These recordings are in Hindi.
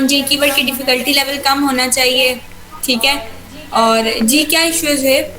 जी कीवर्ड की डिफिकल्टी लेवल कम होना चाहिए, ठीक है। और जी क्या इश्यूज है?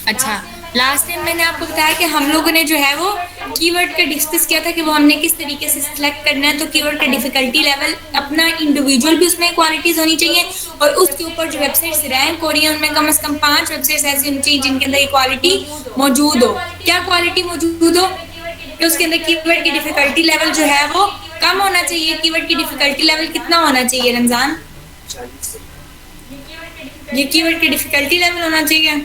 अच्छा, लास्ट टाइम मैंने आपको बताया कि हम लोगों ने जो है वो कीवर्ड का डिस्कस किया था कि वो हमने किस तरीके से सिलेक्ट करना है। तो कीवर्ड का डिफिकल्टी लेवल अपना इंडिविजुअल भी उसमें क्वालिटीज होनी चाहिए और उसके ऊपर जो वेबसाइट्स रैंक हो रही है उनमें कम से कम 5 वेबसाइट्स ऐसी होनी चाहिए जिनके अंदर ये क्वालिटी मौजूद हो। क्या क्वालिटी मौजूद हो? कि उसके अंदर कीवर्ड की डिफिकल्टी लेवल जो है वो कम होना चाहिए। कीवर्ड की डिफिकल्टी लेवल कितना होना चाहिए रमजान? ये कीवर्ड की डिफिकल्टी लेवल होना चाहिए।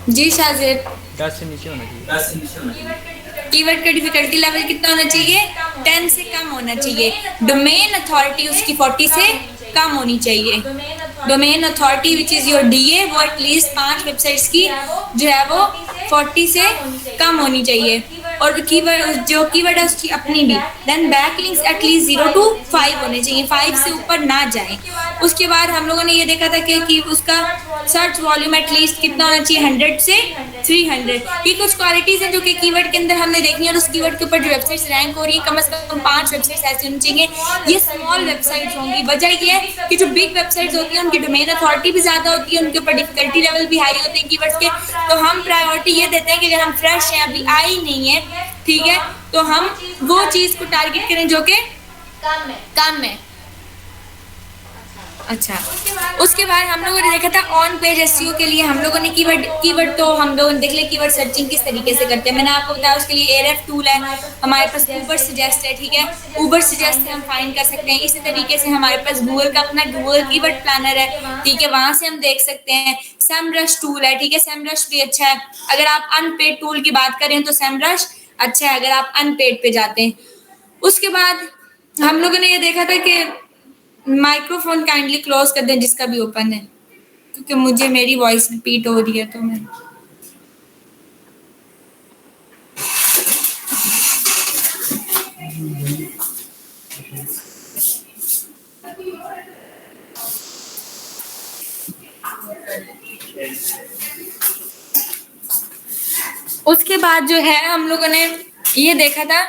जी शाजिद, 10 से नीचे होना चाहिए। कीवर्ड का डिफिकल्टी लेवल कितना होना चाहिए? 10 से कम होना चाहिए। डोमेन अथॉरिटी उसकी 40 से कम होनी चाहिए। Domain authority which is your DA वो एटलीस्ट 5 वेबसाइट्स की जो है वो 40 से कम होनी चाहिए। और कीवर्ड जो कीवर्ड है उसकी अपनी भी। देन बैकलिंक्स एटलीस्ट 0 to 5 होने चाहिए, 5 से ऊपर ना जाए। उसके बाद हम लोगों ने ये देखा था कि उसका सर्च वॉल्यूम एटलीस्ट कितना होना चाहिए? 100 से 300। ये कुछ क्वालिटीज हैं जो कि कीवर्ड के अंदर हमने देखनी है और उस कीवर्ड के ऊपर जो वेबसाइट्स रैंक हो रही है कम से कम 5 वेबसाइट्स ऐसी होनी चाहिए। ये स्मॉल वेबसाइट्स होंगी। वजह ये है कि जो बिग वेबसाइट्स होती हैं उनकी डोमेन अथॉरिटी भी ज्यादा होती है, उनके ऊपर डिफिकल्टी लेवल भी हाई होते हैं कीवर्ड्स के। तो हम प्रायोरिटी ये देते हैं कि अगर हम फ्रेश हैं, अभी आई नहीं है, ठीक है, तो हम वो चीज को टारगेट करें जो कि कम है। अच्छा, उसके बाद हम लोगों ने देखा था ऑन पेज एसईओ के लिए हम लोगों ने कीवर्ड तो हम लोगों ने देख लिया कीवर्ड सर्चिंग किस तरीके से करते हैं। मैंने आपको बताया उसके लिए एरएफ टूल है, हमारे पास ऊबर सजेस्ट है, ठीक है, ऊबर सजेस्ट से हम फाइंड कर सकते हैं। इसी तरीके से हमारे पास गूगल का अपना गूगल कीवर्ड प्लानर है, ठीक है, वहां से हम देख सकते हैं। सेमरश टूल है, ठीक है, सेमरश भी अच्छा है। अगर आप अनपेड टूल की बात करें तो सेमरश अच्छा है अगर आप अनपेड पे जाते हैं। उसके बाद हम लोगों ने ये देखा था कि माइक्रोफोन काइंडली क्लोज कर दें जिसका भी ओपन है, क्योंकि मुझे मेरी वॉइस रिपीट हो रही है तो मैं उसके बाद जो है हम लोगों ने ये देखा था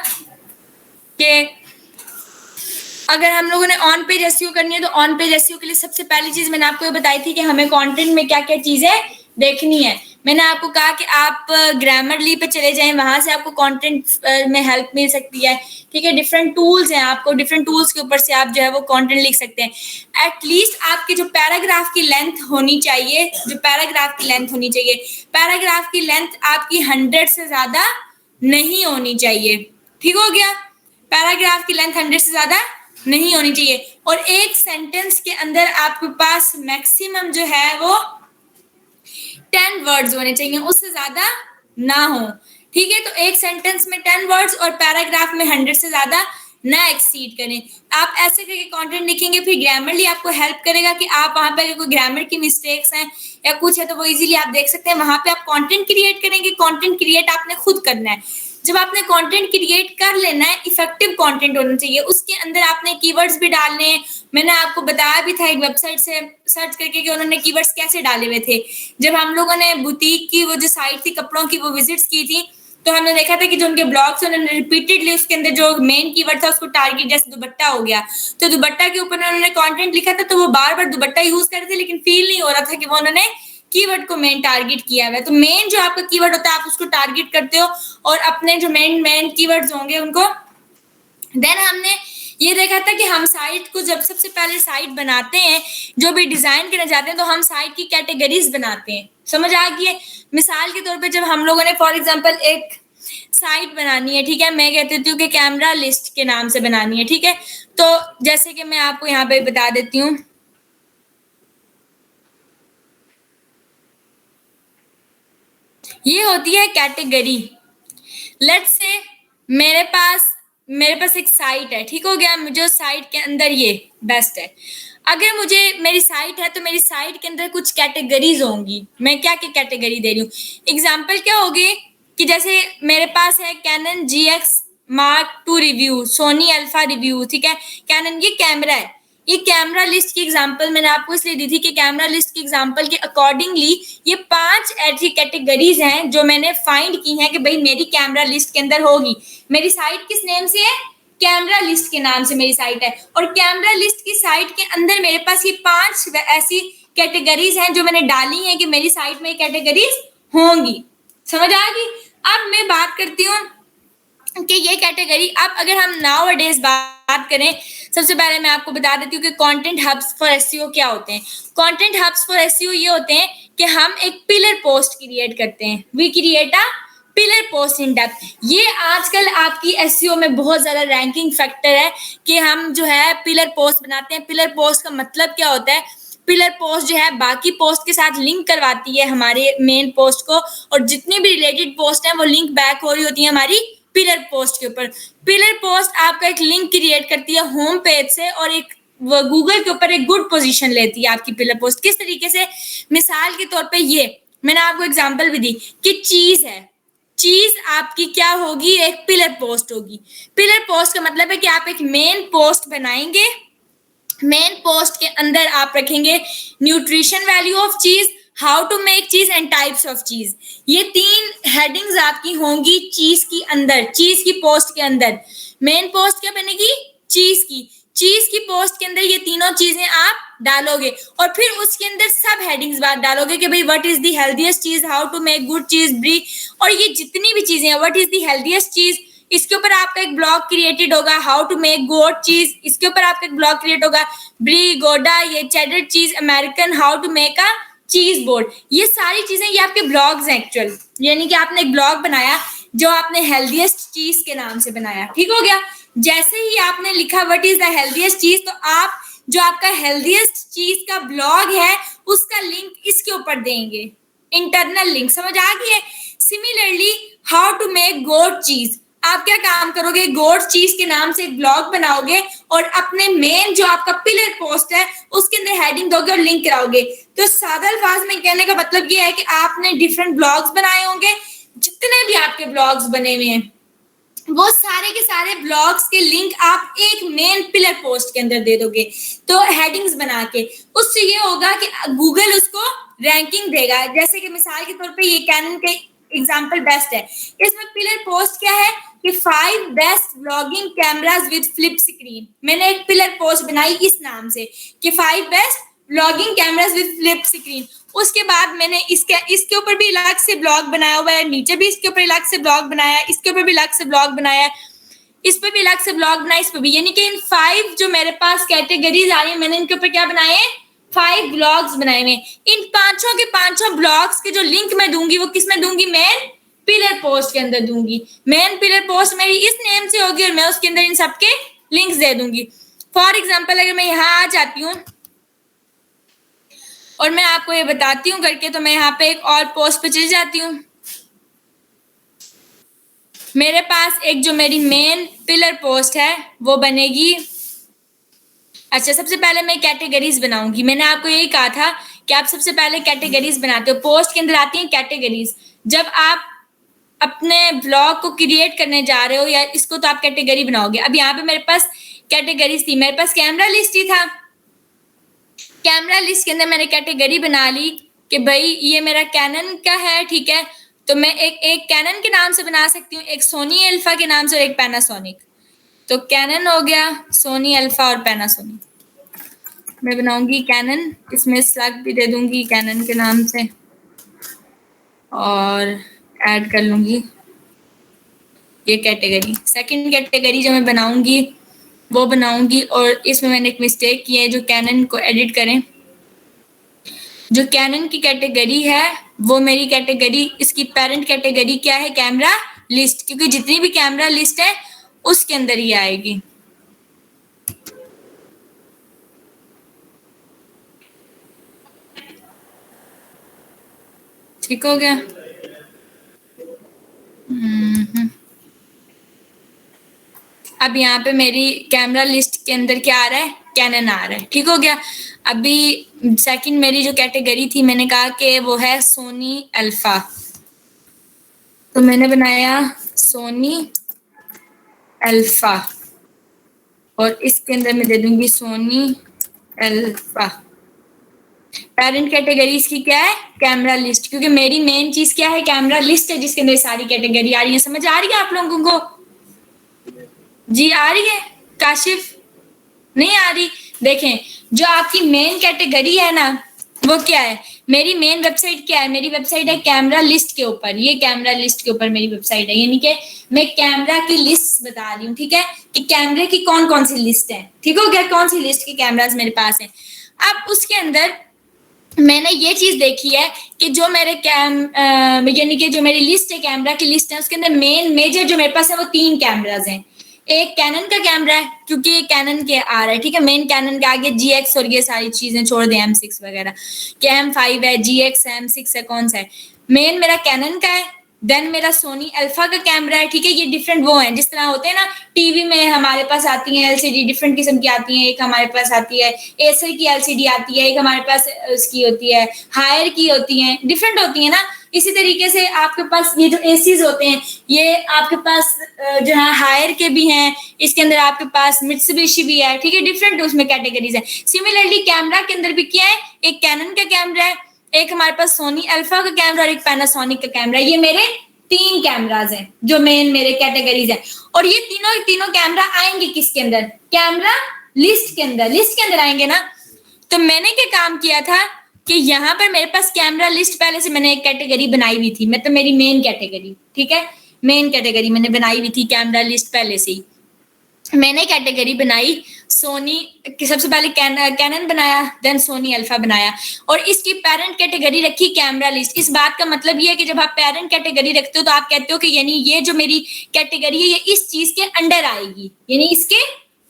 कि अगर हम लोगों ने ऑन पेज एसईओ करनी है तो ऑन पेज एसईओ के लिए सबसे पहली चीज मैंने आपको ये बताई थी कि हमें कंटेंट में क्या क्या चीजें देखनी है। मैंने आपको कहा कि आप ग्रामरली पे चले जाएं, वहां से आपको कंटेंट में हेल्प मिल सकती है, ठीक है। डिफरेंट टूल्स हैं, आपको डिफरेंट टूल्स के ऊपर से आप जो है वो कंटेंट लिख सकते हैं। एटलीस्ट आपके जो पैराग्राफ की लेंथ होनी चाहिए, जो पैराग्राफ की लेंथ होनी चाहिए, पैराग्राफ की लेंथ आपकी 100 से ज्यादा नहीं होनी चाहिए, ठीक हो गया। पैराग्राफ की लेंथ 100 से ज्यादा नहीं होनी चाहिए और एक सेंटेंस के अंदर आपके पास मैक्सिमम जो है वो 10 वर्ड्स होने चाहिए, उससे ज्यादा ना हो, ठीक है। तो एक सेंटेंस में 10 वर्ड्स और पैराग्राफ में 100 से ज्यादा ना एक्सीड करें। आप ऐसे करके कंटेंट लिखेंगे, फिर ग्रामरली आपको हेल्प करेगा कि आप वहां पे अगर कोई ग्रामर की मिस्टेक्स हैं या कुछ है तो वो इजीली आप देख सकते हैं। वहां पे आप कंटेंट क्रिएट करेंगे, कंटेंट क्रिएट आपने खुद करना है, जब आपने कंटेंट क्रिएट कर लेना है, इफेक्टिव कंटेंट होना चाहिए, उसके अंदर आपने कीवर्ड्स भी डालने हैं। मैंने आपको बताया भी था एक वेबसाइट से सर्च करके कि उन्होंने कीवर्ड्स कैसे डाले हुए थे। जब हम लोगों ने बुटीक की वो जो साइट थी कपड़ों की वो विजिट्स की थी, तो हमने देखा था कि जो उनके ब्लॉग्स उन्होंने रिपीटेडली उसके अंदर जो मेन कीवर्ड था उसको टारगेट, जैसे दुपट्टा हो गया तो दुपट्टा के ऊपर उन्होंने कंटेंट लिखा था, तो वो बार बार दुपट्टा यूज कर रहे थे, लेकिन फील नहीं हो रहा था कि वो उन्होंने कीवर्ड को मेन टारगेट किया हुआ है। तो मेन जो आपका कीवर्ड होता है आप उसको टारगेट करते हो और अपने जो मेन कीवर्ड्स होंगे उनको। देन हमने ये देखा था कि हम साइट को जब सबसे पहले साइट बनाते हैं, जो भी डिजाइन करना चाहते हैं, तो हम साइट की कैटेगरीज बनाते हैं। समझ आ गई है? मिसाल के तौर पे जब हम लोगों ने फॉर एग्जांपल एक साइट बनानी है, ठीक है, मैं कहती हूँ कि कैमरा लिस्ट के नाम से बनानी है, ठीक है। तो जैसे कि मैं आपको यहाँ पे बता देती हूँ, ये होती है कैटेगरी। लेट्स से मेरे पास एक साइट है, ठीक हो गया। मुझे उस साइट के अंदर ये बेस्ट है। अगर मुझे मेरी साइट है तो मेरी साइट के अंदर कुछ कैटेगरीज होंगी। मैं क्या क्या कैटेगरी दे रही हूँ, एग्जाम्पल क्या होगी कि जैसे मेरे पास है Canon GX Mark II review, Sony alpha review, ठीक है। कैनन ये कैमरा है, ये कैमरा लिस्ट की एग्जांपल मैंने आपको इसलिए दी थी कि कैमरा लिस्ट की एग्जांपल के अकॉर्डिंगली ये 5 ऐसी कैटेगरीज हैं जो मैंने फाइंड की हैं कि भाई मेरी कैमरा लिस्ट के अंदर होगी। मेरी साइट किस नेम से है? कैमरा लिस्ट के नाम से मेरी साइट है। और कैमरा लिस्ट की साइट के अंदर मेरे पास ये 5 ऐसी कैटेगरीज हैं जो मैंने डाली हैं कि मेरी साइट में कैटेगरीज होंगी। समझ आ गई? अब मैं बात करती हूँ कि ये कैटेगरी, अब अगर हम नाउ डेज बात करें, सबसे पहले मैं आपको बता देती हूँ कि कंटेंट हब्स फॉर एसईओ क्या होते हैं। कंटेंट हब्स फॉर एसईओ ये होते हैं कि हम एक पिलर पोस्ट क्रिएट करते हैं। We create a pillar post in depth. ये आजकल आपकी एसईओ में बहुत ज्यादा रैंकिंग फैक्टर है कि हम जो है पिलर पोस्ट बनाते हैं। पिलर पोस्ट का मतलब क्या होता है? पिलर पोस्ट जो है बाकी पोस्ट के साथ लिंक करवाती है हमारे मेन पोस्ट को, और जितनी भी रिलेटेड पोस्ट है वो लिंक बैक हो रही होती है हमारी पिलर पोस्ट के ऊपर। पिलर पोस्ट आपका एक लिंक क्रिएट करती है होम पेज से और एक गूगल के ऊपर एक गुड पोजीशन लेती है आपकी पिलर पोस्ट। किस तरीके से? मिसाल के तौर पे ये मैंने आपको एग्जांपल भी दी कि चीज है, चीज आपकी क्या होगी? एक पिलर पोस्ट होगी। पिलर पोस्ट का मतलब है कि आप एक मेन पोस्ट बनाएंगे, मेन पोस्ट के अंदर आप रखेंगे न्यूट्रिशन वैल्यू ऑफ चीज, हाउ टू मेक चीज एंड टाइप्स ऑफ चीज। ये 3 हेडिंग्स आपकी होंगी चीज की अंदर, चीज की पोस्ट के अंदर। मेन पोस्ट क्या बनेगी? चीज की पोस्ट के अंदर ये तीनों चीजें आप डालोगे और फिर उसके अंदर सब हेडिंग्स बात डालोगे कि भाई व्हाट इज द हेल्दीएस्ट चीज, हाउ टू मेक गुड चीज, ब्री, और ये जितनी भी चीजें हैं, व्हाट इज द हेल्दीएस्ट चीज, इसके ऊपर आपका एक ब्लॉग क्रिएटेड होगा। हाउ टू मेक गोट चीज, इसके ऊपर आपका एक ब्लॉग क्रिएट होगा। ब्री, गोडा, ये cheddar cheese, American, how to make a cheese board. ये सारी चीजें ये आपके ब्लॉग्स हैं एक्चुअल, यानी कि आपने एक ब्लॉग बनाया जो आपने हेल्दीएस्ट चीज के नाम से बनाया। ठीक हो गया? जैसे ही आपने लिखा व्हाट इज द हेल्दीएस्ट चीज, तो आप जो आपका हेल्दीएस्ट चीज का ब्लॉग है उसका लिंक इसके ऊपर देंगे, इंटरनल लिंक। समझ आ गई है? सिमिलरली हाउ टू मेक गोट चीज, आप क्या काम करोगे? गोट चीज के नाम से एक ब्लॉग बनाओगे और अपने मेन जो आपका पिलर पोस्ट है उसके अंदर हेडिंग दोगे और लिंक कराओगे। तो सादा अल्फाज में कहने का मतलब ये है कि आपने डिफरेंट ब्लॉग्स बनाए होंगे, जितने भी आपके ब्लॉग्स बने हुए हैं वो सारे के सारे ब्लॉग्स के लिंक आप एक मेन पिलर पोस्ट के अंदर दे दोगे। तो हेडिंग्स बना के उससे ये होगा कि गूगल उसको रैंकिंग देगा। जैसे कि मिसाल के तौर पे ये कैनन के एग्जांपल बेस्ट है, इसमें पिलर पोस्ट क्या है कि 5 best vlogging cameras with flip screen. मैंने एक पिलर पोस्ट बनाई इस नाम से कि 5 best vlogging cameras with flip screen. उसके बाद मैंने इसके ऊपर भी अलग से ब्लॉग बनाया हुआ है, नीचे भी इसके ऊपर अलग से ब्लॉग बनाया है, इसके ऊपर भी अलग से ब्लॉग बनाया है, इस पे भी अलग से ब्लॉग बनाया, इस पे भी। यानी कि इन 5 जो मेरे पास कैटेगरीज आ रही है, मैंने इनके ऊपर क्या बनाए हैं? 5 ब्लॉग्स बनाए हुए। इन पांचों के पांचों ब्लॉग्स के जो लिंक मैं दूंगी वो किस में दूंगी? मेन पिलर पोस्ट के अंदर दूंगी। मेन पिलर पोस्ट मेरी इस नेम से होगी और मैं उसके अंदर इन सबके लिंक्स दे दूंगी। फॉर एग्जाम्पल अगर मैं यहाँ आ जाती हूँ और मैं आपको ये बताती हूँ करके, तो मैं यहाँ पे एक और पोस्ट पे चली जाती हूँ। मेरे पास एक जो मेरी मेन पिलर पोस्ट है वो बनेगी। अच्छा, सबसे पहले मैं कैटेगरीज बनाऊंगी। मैंने आपको यही कहा था कि आप सबसे पहले कैटेगरीज बनाते हो। पोस्ट के अंदर आती हैं कैटेगरीज। जब आप अपने ब्लॉग को क्रिएट करने जा रहे हो या इसको तो आप कैटेगरी बनाओगे। अब यहाँ पे मेरे पास कैटेगरीज थी, मेरे पास कैमरा लिस्ट ही था। कैमरा लिस्ट के अंदर मैंने कैटेगरी बना ली कि भाई ये मेरा कैनन का है, ठीक है, तो मैं एक कैनन के नाम से बना सकती हूँ, एक सोनी अल्फा के नाम से और एक पैनासोनिक। तो कैनन हो गया, सोनी अल्फा और पैनासोनिक। मैं बनाऊंगी कैनन, इसमें स्लग भी दे दूंगी कैनन के नाम से और ऐड कर लूंगी ये कैटेगरी। सेकंड कैटेगरी जो मैं बनाऊंगी वो बनाऊंगी, और इसमें मैंने एक मिस्टेक की है, जो कैनन को एडिट करें, जो कैनन की कैटेगरी है वो मेरी कैटेगरी, इसकी पेरेंट कैटेगरी क्या है, कैमरा लिस्ट, क्योंकि जितनी भी कैमरा लिस्ट है उसके अंदर ही आएगी। ठीक हो गया। अब यहाँ पे मेरी कैमरा लिस्ट के अंदर क्या आ रहा है, कैनन आ रहा है। ठीक हो गया। अभी सेकंड मेरी जो कैटेगरी थी मैंने कहा कि वो है सोनी अल्फा, तो मैंने बनाया सोनी अल्फा और इसके अंदर मैं दे दूंगी सोनी अल्फा। पेरेंट कैटेगरी इसकी क्या है, कैमरा लिस्ट, क्योंकि मेरी मेन चीज क्या है, कैमरा लिस्ट है जिसके अंदर सारी कैटेगरी आ रही है। समझ आ रही है आप लोगों को? जी आ रही है? काशिफ नहीं आ रही? देखें, जो आपकी मेन कैटेगरी है ना वो क्या है, मेरी मेन वेबसाइट क्या है, मेरी वेबसाइट है कैमरा लिस्ट के ऊपर। ये कैमरा लिस्ट के ऊपर मेरी वेबसाइट है, यानी कि मैं कैमरा की लिस्ट बता रही हूँ, ठीक है, कि कैमरे की कौन कौन सी लिस्ट है। ठीक हो गया, कौन सी लिस्ट के कैमराज मेरे पास है। अब उसके अंदर मैंने ये चीज देखी है कि जो मेरे यानी कि जो मेरी लिस्ट है, कैमरा की लिस्ट है, उसके अंदर मेन मेजर जो मेरे पास है वो 3 कैमराज हैं। एक कैनन का कैमरा है, क्योंकि ये कैनन के आ रहा है, ठीक है, मेन कैनन के आगे GX और ये सारी चीजें छोड़ दें, M6 वगैरह, कि M5 है, GX है, M6 है, कौन सा है, मेन मेरा कैनन का है। देन मेरा सोनी अल्फा का कैमरा है, ठीक है, ये डिफरेंट वो है जिस तरह होते हैं ना टीवी में हमारे पास आती है LCD, डिफरेंट किस्म की आती है। एक हमारे पास आती है एसर की LCD आती है, एक हमारे पास उसकी होती है हायर की होती है, डिफरेंट होती है ना। इसी तरीके से आपके पास ये जो एसीज होते हैं ये आपके पास जो है हायर के भी हैं, इसके अंदर आपके पास मित्सुबिशी भी है, ठीक है, डिफरेंट उसमें कैटेगरीज है। सिमिलरली कैमरा के अंदर भी क्या है, एक कैनन का कैमरा है, एक हमारे पास सोनी अल्फा का कैमरा और एक पैनासोनिक का कैमरा। ये मेरे 3 कैमराज हैं जो मेन मेरे कैटेगरीज हैं। और ये तीनों कैमरा आएंगे किसके अंदर, कैमरा लिस्ट के अंदर, लिस्ट के अंदर आएंगे ना। तो मैंने क्या काम किया था कि यहाँ पर मेरे पास कैमरा लिस्ट पहले से मैंने एक कैटेगरी बनाई हुई थी, मतलब मेरी मेन कैटेगरी, ठीक है, मेन कैटेगरी मैंने बनाई हुई थी कैमरा लिस्ट पहले से ही। मैंने कैटेगरी बनाई सोनी की, सबसे पहले कैनन बनाया, देन सोनी अल्फा बनाया, और इसकी पेरेंट कैटेगरी रखी कैमरा लिस्ट। इस बात का मतलब ये है कि जब आप पेरेंट कैटेगरी रखते हो तो आप कहते हो कि यानी ये जो मेरी कैटेगरी है ये इस चीज के अंडर आएगी, यानी इसके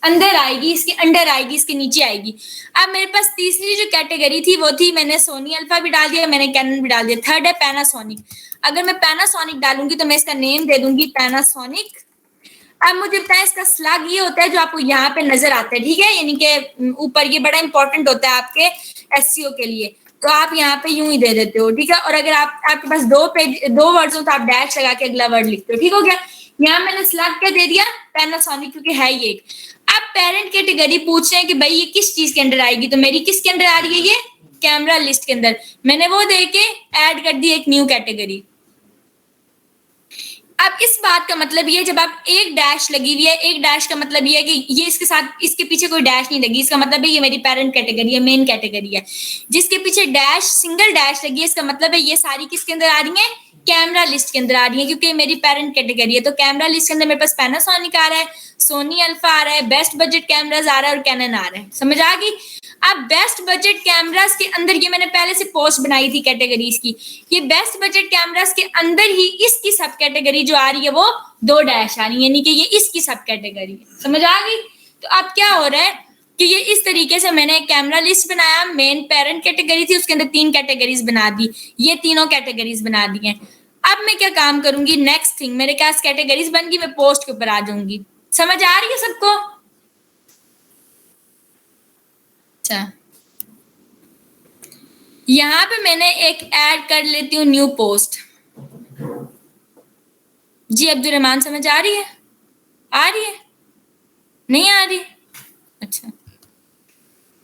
अंदर आएगी, इसके अंडर आएगी, इसके नीचे आएगी। अब मेरे पास तीसरी जो कैटेगरी थी वो थी, मैंने सोनी अल्फा भी डाल दिया, मैंने कैनन भी डाल दिया। थर्ड है पैनासोनिक। अगर मैं पैनासोनिक डालूंगी तो मैं इसका नेम दे दूंगी पैनासोनिक। अब मुझे बताएं इसका स्लग ये होता है जो आपको यहाँ पे नजर आता है, ठीक है, यानी कि ऊपर, ये बड़ा इंपॉर्टेंट होता है आपके SEO के लिए, तो आप यहाँ पे यूं ही दे देते हो, ठीक है। और अगर आपके पास 2 वर्ड्स हो तो आप डैश लगा के अगला वर्ड लिखते हो, ठीक हो गया। यहाँ मैंने स्लग क्या दे दिया, पैनासोनिक, क्योंकि है ये। अब पेरेंट कैटेगरी पूछ रहे हैं कि भाई ये किस चीज के अंदर आएगी, तो मेरी किसके अंदर आ रही है, ये कैमरा लिस्ट के अंदर। मैंने वो दे के ऐड कर दी एक न्यू कैटेगरी। अब इस बात का मतलब ये, जब आप एक डैश लगी हुई है, एक डैश का मतलब ये है कि ये इसके साथ, इसके पीछे कोई डैश नहीं लगी, इसका मतलब है ये मेरी पेरेंट कैटेगरी है, मेन कैटेगरी है। जिसके पीछे डैश, सिंगल डैश लगी है, इसका मतलब है ये सारी किसके अंदर आ रही है, कैमरा लिस्ट के अंदर आ रही है, क्योंकि मेरी पेरेंट कैटेगरी है। तो कैमरा लिस्ट के अंदर मेरे पास पैनासोनिक आ रहा है, सोनी अल्फा आ रहा है, बेस्ट बजट कैमराज आ रहा है और कैनन आ रहा है। समझ आ गई? अब बेस्ट बजट कैमरास के अंदर, ये मैंने पहले से पोस्ट बनाई थी कैटेगरीज की, ये बेस्ट बजट कैमरास के अंदर ही इसकी सब कैटेगरी जो आ रही है वो 2 डैश आ रही है, यानी कि ये इसकी सब कैटेगरी है। समझ आ गई? तो अब क्या हो रहा है कि ये इस तरीके से मैंने एक कैमरा लिस्ट बनाया, मेन पेरेंट कैटेगरी थी, उसके अंदर 3 कैटेगरीज बना दी, ये तीनों कैटेगरीज बना दी हैं। अब मैं क्या काम करूंगी, नेक्स्ट थिंग, मेरे पास कैटेगरीज बन गई, मैं पोस्ट के ऊपर आ जाऊंगी। समझ आ रही है सबको? अच्छा, यहां पे मैंने एक ऐड कर लेती हूँ न्यू पोस्ट। जी अब्दुल रहमान, समझ आ रही है? आ रही है? नहीं आ रही? अच्छा,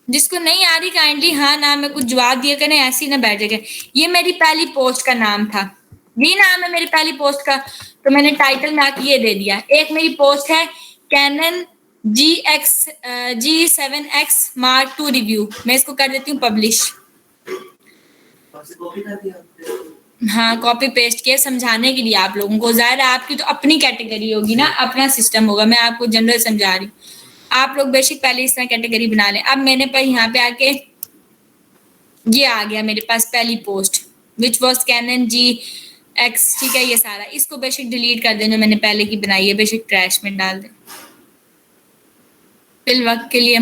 जिसको नहीं आ रही काइंडली हाँ ना में कुछ जवाब दिया करें, ऐसे ही ना बैठ जाए। ये मेरी पहली पोस्ट का नाम था, ये नाम है मेरी पहली पोस्ट का, तो मैंने टाइटल में आके ये दे दिया। एक मेरी पोस्ट है cannon G7X Mark II review, मैं इसको कर देती हूँ पब्लिश। हाँ कॉपी पेस्ट किया समझाने के लिए आप लोगों को, जाहिर है आपकी तो अपनी कैटेगरी होगी ना, अपना सिस्टम होगा, मैं आपको जनरल समझा रही हूँ। आप लोग बेशक पहले इस तरह कैटेगरी बना लें। अब मैंने पर यहाँ पे आके ये आ गया मेरे पास पहली post which was cannon G8, ठीक है, ये सारा इसको बेशक डिलीट कर दें जो मैंने पहले की बनाई है, बेशक ट्रैश में डाल दें। फिल वक्त के लिए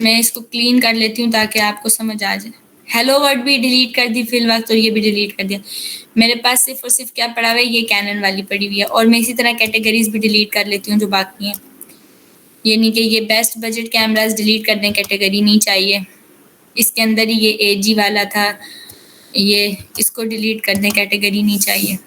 मैं इसको क्लीन कर लेती हूँ ताकि आपको समझ आ जाए। हेलो वर्ड भी डिलीट कर दी फिल वक्त, और ये भी डिलीट कर दिया। मेरे पास सिर्फ और सिर्फ क्या पड़ा हुआ है, ये कैनन वाली पड़ी हुई है। और मैं इसी तरह कैटेगरीज भी डिलीट कर लेती हूँ जो बाकी हैं। ये नहीं कि ये बेस्ट बजट कैमराज डिलीट कर दें, कैटेगरी नहीं चाहिए। इसके अंदर ही ये AG वाला था, ये इसको डिलीट कर दें, कैटेगरी नहीं चाहिए।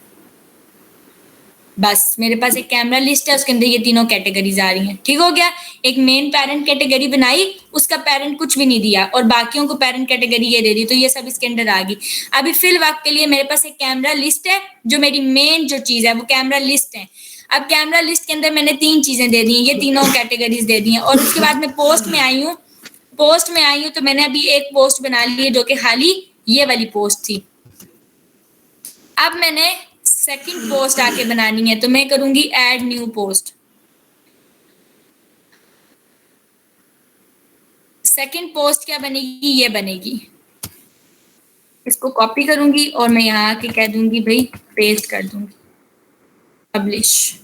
बस मेरे पास एक कैमरा लिस्ट है, उसके अंदर ये तीनों कैटेगरीज आ रही हैं। ठीक हो गया। एक मेन पेरेंट कैटेगरी बनाई, उसका पेरेंट कुछ भी नहीं दिया और बाकियों को पेरेंट कैटेगरी ये दे दी, तो ये सब इसके अंदर आ गई। अभी फिल वक्त के लिए मेरे पास एक कैमरा लिस्ट है, जो मेरी मेन जो चीज है वो कैमरा लिस्ट है। अब कैमरा लिस्ट के अंदर मैंने 3 चीजें दे दी, ये तीनों कैटेगरीज दे दी हैं। और उसके बाद मैं पोस्ट में आई हूँ, तो मैंने अभी एक पोस्ट बना ली है जो कि खाली ये वाली पोस्ट थी। अब मैंने सेकंड पोस्ट आके बनानी है, तो मैं करूंगी add new post. Second post क्या बनेगी, ये बनेगी। इसको कॉपी करूंगी और मैं यहाँ आके कह दूंगी भाई पेस्ट कर दूंगी, पब्लिश।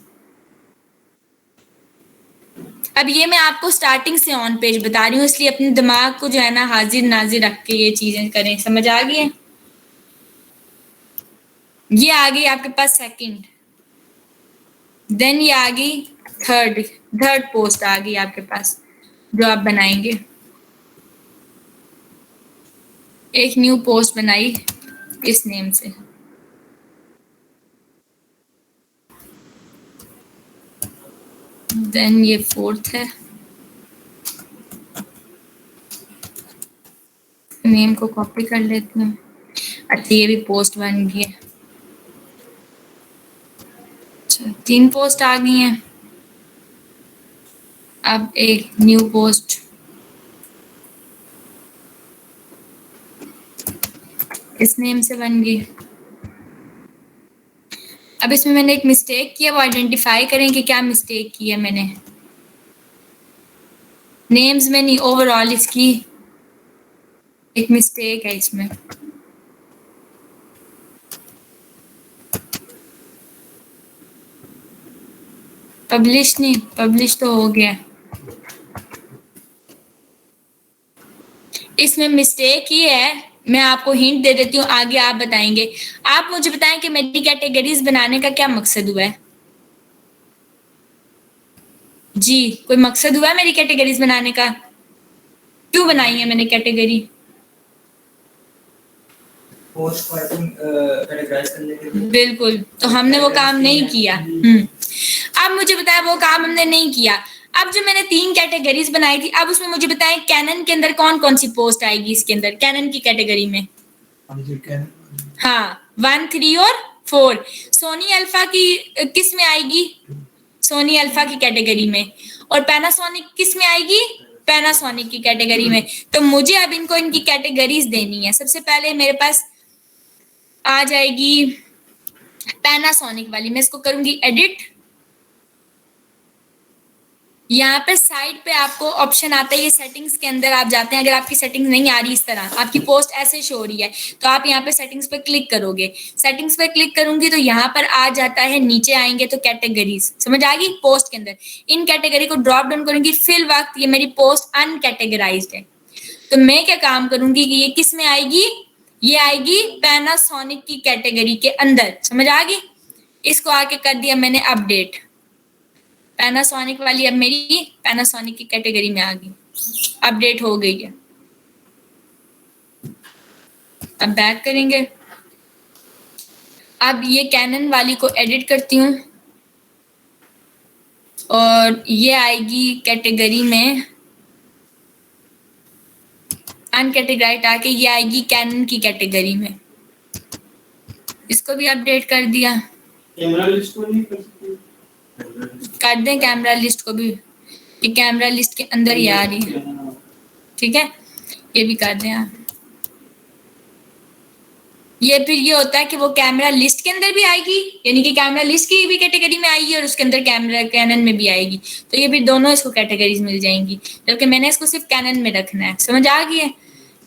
अब ये मैं आपको स्टार्टिंग से ऑन पेज बता रही हूँ, इसलिए अपने दिमाग को जो है ना हाजिर नाजिर रख के ये चीजें करें। समझ आ गई है? ये आ गई आपके पास सेकंड, देन ये आ गई थर्ड पोस्ट आ गई आपके पास जो आप बनाएंगे। एक न्यू पोस्ट बनाई इस नेम से, देन ये फोर्थ है, नेम को कॉपी कर लेती हूँ। अच्छा ये भी पोस्ट बन गई है। अच्छा 3 पोस्ट आ गई हैं। अब एक न्यू पोस्ट, इस नेम से बन गई। अब इसमें मैंने एक मिस्टेक किया, वो आइडेंटिफाई करें कि क्या मिस्टेक की है मैंने। नेम्स में नहीं, ओवरऑल इसकी एक मिस्टेक है इसमें। पब्लिश नहीं, पब्लिश तो हो गया। इसमें मिस्टेक ये है, मैं आपको हिंट दे देती हूँ, आगे आप बताएंगे। आप मुझे बताएं कि मेरी कैटेगरीज बनाने का क्या मकसद हुआ है। जी कोई मकसद हुआ है मेरी कैटेगरीज बनाने का? क्यों बनाई है मैंने कैटेगरी? पोस्ट को कैटेगराइज करने के लिए। बिल्कुल, तो हमने वो काम नहीं किया। अब मुझे बताया वो काम हमने नहीं किया। अब जो मैंने 3 कैटेगरीज बनाई थी, अब उसमें मुझे बताएं कैनन के अंदर कौन कौन सी पोस्ट आएगी इसके अंदर, कैनन की कैटेगरी में। हाँ 1, 3 और 4। सोनी अल्फा की किस में आएगी? सोनी अल्फा की कैटेगरी में। और पैनासोनिक किस में आएगी? पैनासोनिक की कैटेगरी में। तो मुझे अब इनको इनकी कैटेगरीज देनी है। सबसे पहले मेरे पास आ जाएगी पैनासोनिक वाली, मैं इसको करूंगी एडिट। यहाँ पे साइड पे आपको ऑप्शन आता है, ये सेटिंग्स के अंदर आप जाते हैं। अगर आपकी सेटिंग्स नहीं आ रही, इस तरह आपकी पोस्ट ऐसे शो हो रही है, तो आप यहाँ पे सेटिंग्स पे क्लिक करोगे। सेटिंग्स पे क्लिक करूंगी तो यहाँ पर आ जाता है, नीचे आएंगे तो कैटेगरीज, समझ आ गई? पोस्ट के अंदर इन कैटेगरी को ड्रॉप डाउन करूंगी। फिल वक्त ये मेरी पोस्ट अनकैटेगराइज्ड है, तो मैं क्या काम करूंगी कि ये किस में आएगी? ये आएगी पैनासोनिक की कैटेगरी के अंदर। समझ आ गई? इसको आके कर दिया मैंने अपडेट। पैनासोनिक वाली अब मेरी पैनासोनिक की कैटेगरी में आ गई, अपडेट हो गई है। अब बैक करेंगे अब ये कैनन वाली को एडिट करती हूँ और ये आएगी कैटेगरी में अनकैटेगराइज्ड आके ये आएगी कैनन की कैटेगरी में। इसको भी अपडेट कर दिया। कैमरा लिस्ट को नहीं कर सकते? कर दें कैमरा लिस्ट को भी, ये कैमरा लिस्ट के अंदर ही आ रही है। ठीक है, ये भी कर दें आप। ये फिर ये होता है कि वो कैमरा लिस्ट के अंदर भी आएगी, यानी कि कैमरा लिस्ट की भी कैटेगरी में आएगी और उसके अंदर कैमरा कैनन में भी आएगी। तो ये फिर दोनों इसको कैटेगरीज मिल जाएंगी, जबकि मैंने इसको सिर्फ कैनन में रखना है। समझ आ गई है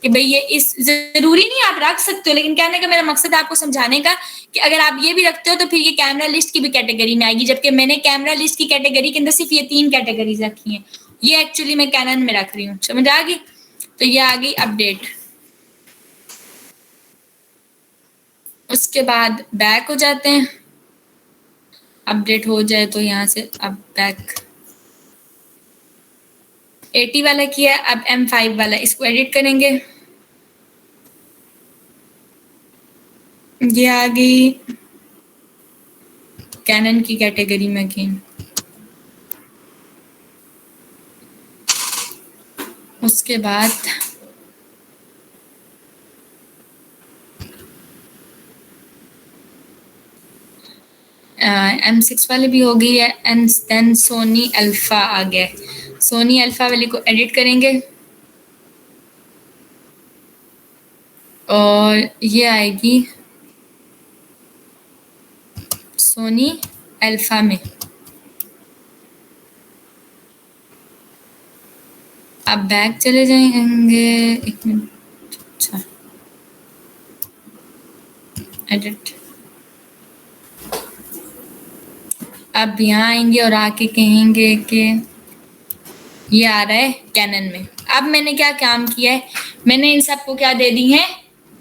कि भाई ये इस जरूरी नहीं आप रख सकते हो, लेकिन कहने का मेरा मकसद आपको समझाने का कि अगर आप ये भी रखते हो तो फिर ये कैमरा लिस्ट की भी कैटेगरी में आएगी, जबकि मैंने कैमरा लिस्ट की कैटेगरी के अंदर सिर्फ ये 3 कैटेगरीज रखी हैं। ये एक्चुअली मैं कैनन में रख रही हूँ। समझ आ गई? तो ये आ गई अपडेट। उसके बाद बैक हो जाते हैं। अपडेट हो जाए तो यहाँ से अब बैक 80 वाला किया, अब M5 वाला इसको एडिट करेंगे। ये आ गई कैनन की कैटेगरी में अगेन। उसके बाद M6 वाले भी हो गई है एंड देन सोनी अल्फा आ गया। सोनी अल्फा वाले को एडिट करेंगे और ये आएगी सोनी अल्फा में। अब बैक चले जाएंगे, एक मिनट। अच्छा, एडिट। अब यहाँ आएंगे और आके कहेंगे कि ये आ रहा है कैनन में। अब मैंने क्या काम किया है, मैंने इन सबको क्या दे दी है,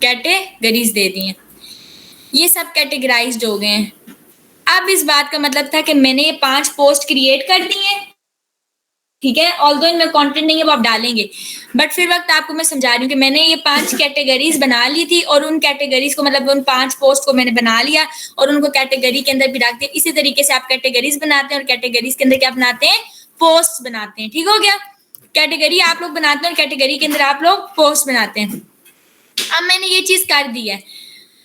कैटेगरीज दे दी हैं। ये सब कैटेगराइज्ड हो गए हैं। अब इस बात का मतलब था कि मैंने ये 5 पोस्ट क्रिएट कर दी हैं, ठीक है। ऑल्दो इनमें कंटेंट नहीं है वो आप डालेंगे, बट फिर वक्त आपको मैं समझा रही हूँ कि मैंने ये 5 कैटेगरीज बना ली थी और उन कैटेगरीज को मतलब उन 5 पोस्ट को मैंने बना लिया और उनको कैटेगरी के अंदर भी रख दिया। इसी तरीके से आप कैटेगरीज बनाते हैं और कैटेगरीज के अंदर क्या बनाते हैं, पोस्ट बनाते हैं। ठीक हो गया, कैटेगरी आप लोग बनाते हैं और कैटेगरी के अंदर आप लोग पोस्ट बनाते हैं। अब मैंने ये चीज कर दी है।